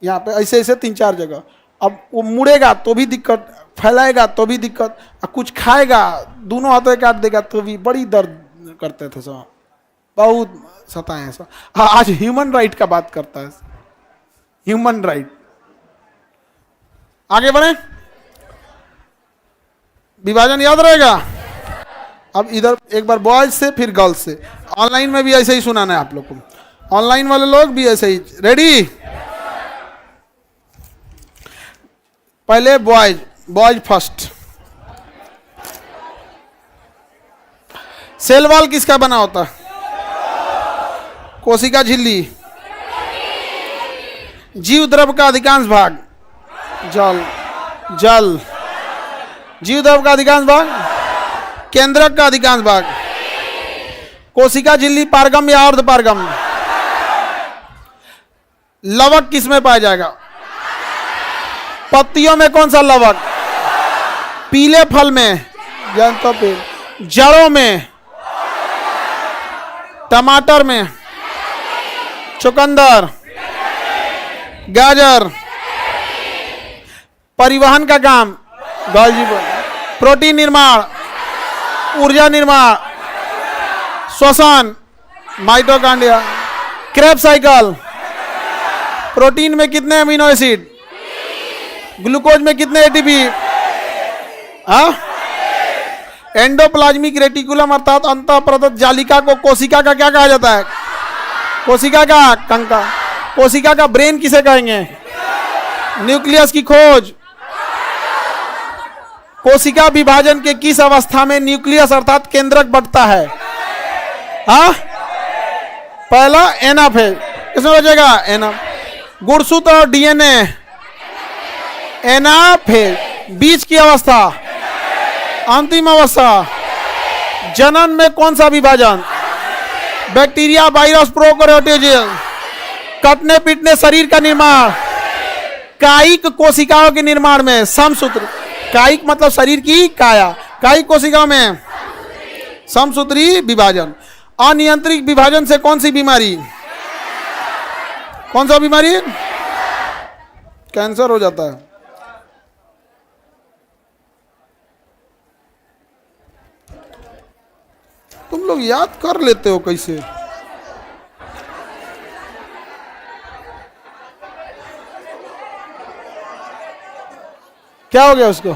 यहाँ पे ऐसे ऐसे 3-4 जगह। अब वो मुड़ेगा तो भी दिक्कत, फैलाएगा तो भी दिक्कत, और कुछ खाएगा दोनों हाथों काट देगा तो भी बड़ी दर्द करते थे सब, बहुत सताए हैं सब। हाँ, आज ह्यूमन राइट का बात करता है, ह्यूमन राइट। आगे बढ़े, विभाजन याद रहेगा। अब इधर एक बार बॉयज से फिर गर्ल्स से। ऑनलाइन में भी ऐसे ही सुनाना है आप लोग को, ऑनलाइन वाले लोग भी ऐसे ही। रेडी? पहले boys, boys first. Cell wall किसका बना होता है? कोशिका झिल्ली। जीव द्रव का अधिकांश भाग? जल, जल। जीव द्रव का अधिकांश भाग? केंद्रक का अधिकांश भाग? कोशिका झिल्ली पारगम या अर्धपारगम? लवक किस में पाया जाएगा? पत्तियों में कौन सा लवक? पीले फल में, जड़ों में, टमाटर में, चुकंदर, गाजर, परिवहन का काम गॉल्गी, प्रोटीन निर्माण, ऊर्जा निर्माण, श्वसन माइटोकॉन्ड्रिया, क्रेब्स साइकिल, प्रोटीन में कितने अमीनो एसिड, ग्लूकोज में कितने एटीपी, एंडोप्लाज्मिक रेटिकुलम अर्थात अंतःप्रदत्त जालिका को कोशिका का क्या कहा जाता है, कोशिका का कंका, कोशिका का ब्रेन किसे कहेंगे, न्यूक्लियस की खोज, कोशिका विभाजन के किस अवस्था में न्यूक्लियस अर्थात केंद्रक बढ़ता है, पहला एनाफेज, किसमें बचेगा एना, गुणसूत्र और डीएनए एनाफेज, बीच की अवस्था, अंतिम अवस्था, जनन में कौन सा विभाजन, बैक्टीरिया, वायरस, प्रोकैरियोटिक, कटने पीटने शरीर का निर्माण, कायिक कोशिकाओं के निर्माण में समसूत्र, कायिक मतलब शरीर की काया, कायिक कोशिकाओं में समसूत्री विभाजन, अनियंत्रित विभाजन से कौन सी बीमारी, कौन सा बीमारी, कैंसर हो जाता है। तुम लोग याद कर लेते हो कैसे, क्या हो गया उसको,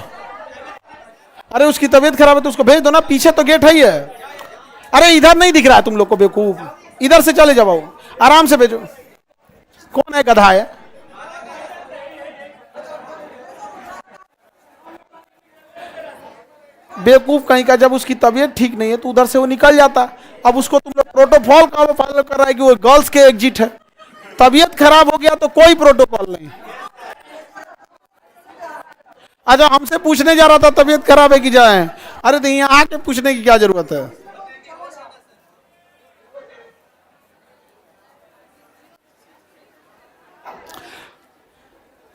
अरे उसकी तबीयत खराब है तो उसको भेज दो ना, पीछे तो गेट है ही है। अरे इधर नहीं दिख रहा है तुम लोग को बेवकूफ, इधर से चले जाओ, आराम से भेजो। कौन है गधा है, बेवकूफ कहीं का, जब उसकी तबीयत ठीक नहीं है तो उधर से वो निकल जाता। अब उसको तुम लोग प्रोटोकॉल का फॉलो कर रहा है कि वो गर्ल्स के एग्जिट है, तबीयत खराब हो गया तो कोई प्रोटोकॉल नहीं। अच्छा हमसे पूछने जा रहा था तबीयत खराब है कि जाए, अरे तो यहाँ आके पूछने की क्या जरूरत है।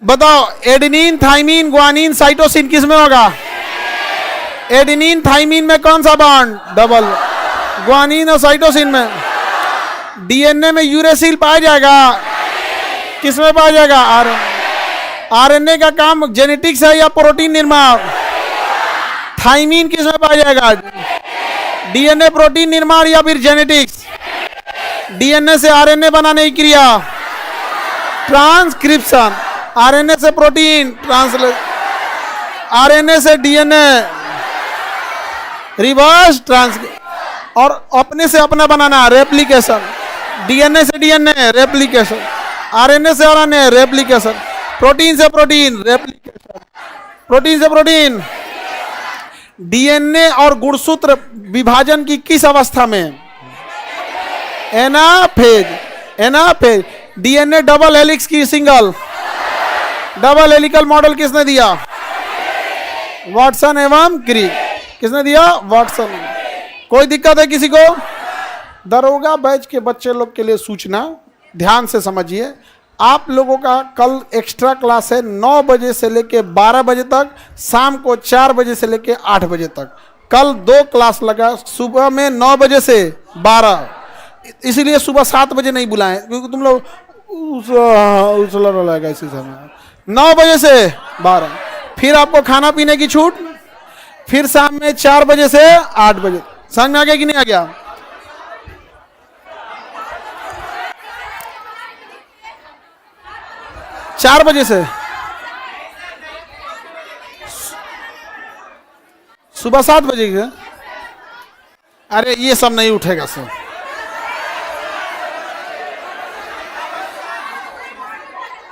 बताओ एडेनिन, थाइमिन, ग्वानिन, साइटोसिन किस में होगा, एडेनिन थाइमिन में कौन सा बॉन्ड, डबल, ग्वानिन और साइटोसिन में, डीएनए में यूरेसिल पाया जाएगा, किस में पाया जाएगा, आरएनए का काम जेनेटिक्स है या प्रोटीन निर्माण, थाइमिन किस में पाया जाएगा, डीएनए प्रोटीन निर्माण या फिर जेनेटिक्स, डीएनए से आरएनए बनाने की क्रिया, ट्रांसक्रिप्शन, आरएनए से प्रोटीन ट्रांसलेशन, आरएनए से डीएनए रिवर्स ट्रांस, और अपने से अपना बनाना रेप्लिकेशन, डीएनए से डीएनए रेप्लिकेशन, आरएनए से आरएनए रेप्लिकेशन, प्रोटीन से प्रोटीन रेप्लिकेशन, प्रोटीन से प्रोटीन। डीएनए और गुणसूत्र विभाजन की किस अवस्था में, anaphase, anaphase. DNA double helix की सिंगल, डबल हेलिकल मॉडल किसने दिया, वाटसन एवं क्रिक, किसने दिया, वाटसन। कोई दिक्कत है किसी को, दरोगा बैच के बच्चे लोग के लिए सूचना, ध्यान से समझिए। आप लोगों का कल एक्स्ट्रा क्लास है 9 बजे से लेके 12 बजे तक, शाम को 4 बजे से लेके 8 बजे तक। कल 2 क्लास लगा, सुबह में 9 बजे से 12, इसीलिए सुबह 7 बजे नहीं बुलाएं क्योंकि तुम लोग इसी समय 9 बजे से 12, फिर आपको खाना पीने की छूट, फिर शाम में 4 बजे से 8 बजे। समझ में आ गया कि नहीं आ गया? चार बजे से सुबह 7 बजे के, अरे ये सब नहीं उठेगा सर।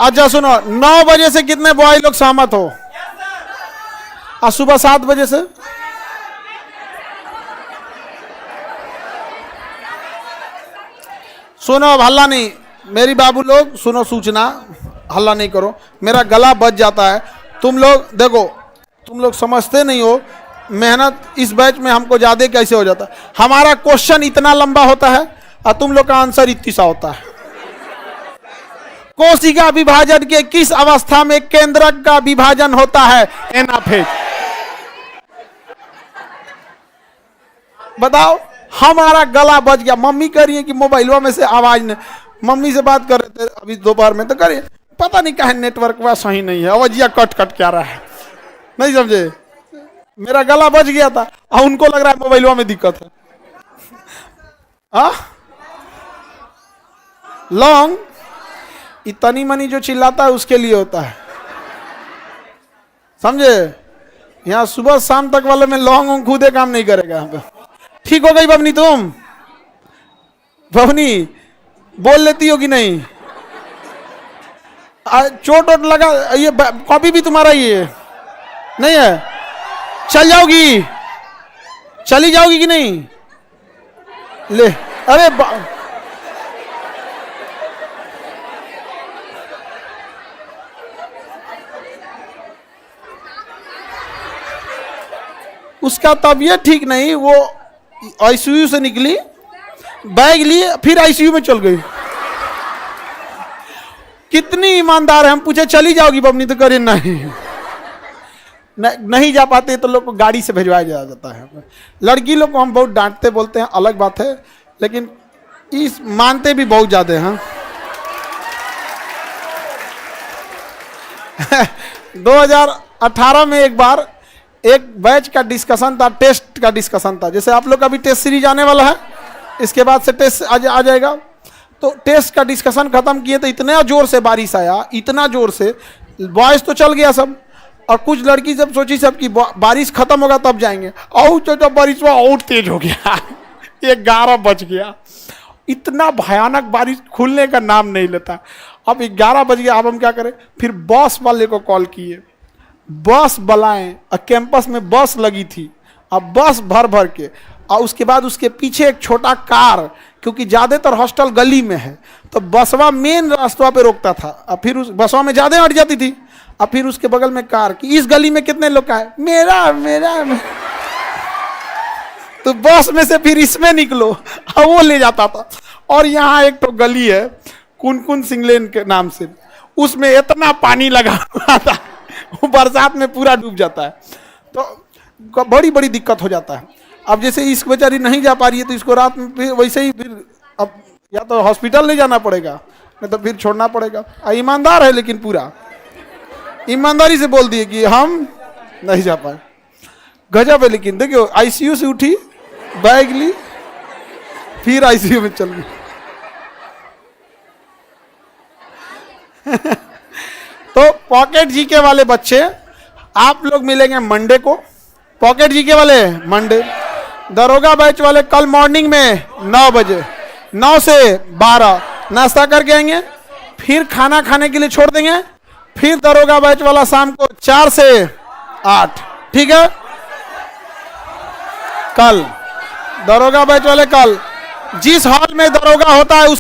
अच्छा सुनो, 9 बजे से कितने बॉय लोग सहमत हो, और सुबह 7 बजे से? सुनो, अब हल्ला नहीं, मेरी बाबू लोग सुनो सूचना, हल्ला नहीं करो, मेरा गला बच जाता है। तुम लोग देखो, तुम लोग समझते नहीं हो मेहनत इस बैच में हमको ज्यादा कैसे हो जाता है। हमारा क्वेश्चन इतना लंबा होता है और तुम लोग का आंसर इतनी सा होता है। कोशिका विभाजन के किस अवस्था में केंद्रक का विभाजन होता है? एनाफेज। बताओ, हमारा गला बच गया। मम्मी कह रही है कि मोबाइलवा में से आवाज नहीं, मम्मी से बात कर रहे थे अभी दोपहर में, तो करिए पता नहीं कहा नेटवर्क वह सही नहीं है, अवजिया कट कट क्या रहा है, नहीं समझे। मेरा गला बच गया था और उनको लग रहा है मोबाइलों में दिक्कत है। लौंग इतनी मनी जो चिल्लाता है उसके लिए होता है, समझे। यहाँ सुबह शाम तक वाले में लौंग खुदे काम नहीं करेगा। ठीक हो गई बबनी, तुम बबनी बोल लेती हो कि नहीं? चोट वोट लगा, ये कॉपी भी तुम्हारा ही है नहीं है? चल जाओगी, चली जाओगी कि नहीं? ले अरे उसका तबीयत ठीक नहीं, वो आईसीयू से निकली, बैग लिए, फिर आईसीयू में चल गई। कितनी ईमानदार है। हम पूछे चली जाओगी बबनी तो करे नहीं जा पाते तो लोग को गाड़ी से भिजवाया जाता है। लड़की लोग को हम बहुत डांटते बोलते हैं, अलग बात है, लेकिन इस मानते भी बहुत ज्यादा हैं। 2018 में एक बार एक बैच का डिस्कशन था, टेस्ट का डिस्कशन था। जैसे आप लोग का भी टेस्ट सीरीज आने वाला है, इसके बाद से टेस्ट आ जाएगा। तो टेस्ट का डिस्कशन खत्म किए तो इतना जोर से बारिश आया, इतना जोर से, बॉयज तो चल गया सब, और कुछ लड़की जब सोची सब कि बारिश खत्म होगा तब जाएंगे, और जब बारिश हुआ और तेज हो गया। 11 बज गया, इतना भयानक बारिश खुलने का नाम नहीं लेता। अब 11 बज गया, अब हम क्या करें? फिर बस वाले को कॉल किए, बस बुलाएं, और कैंपस में बस लगी थी, अब बस भर भर के, और उसके बाद उसके पीछे एक छोटा कार, क्योंकि ज़्यादातर हॉस्टल गली में है तो बसवा मेन रास्ता पे रोकता था, और फिर उस बसवा में ज़्यादा हट जाती थी, और फिर उसके बगल में कार कि इस गली में कितने लोग का है, मेरा तो बस में से फिर इसमें निकलो, और वो ले जाता था। और यहाँ एक तो गली है कुन सिंगलेन के नाम से, उसमें इतना पानी लगा हुआ था, वो बरसात में पूरा डूब जाता है, तो बड़ी बड़ी दिक्कत हो जाता है। अब जैसे इस बेचारी नहीं जा पा रही है तो इसको रात में फिर वैसे ही, फिर अब या तो हॉस्पिटल ले जाना पड़ेगा, नहीं तो फिर छोड़ना पड़ेगा। ईमानदार है, लेकिन पूरा ईमानदारी से बोल दिए कि हम नहीं जा पाए। गजब है। लेकिन देखियो, आईसीयू से उठी, बैग ली, फिर आईसीयू में चल गई। तो पॉकेट जीके वाले बच्चे आप लोग मिलेंगे मंडे को, पॉकेट जीके वाले मंडे, दरोगा बैच वाले कल मॉर्निंग में 9 बजे, 9 से 12 नाश्ता करके आएंगे, फिर खाना खाने के लिए छोड़ देंगे, फिर दरोगा बैच वाला शाम को 4 से 8। ठीक है, कल दरोगा बैच वाले, कल जिस हॉल में दरोगा होता है उस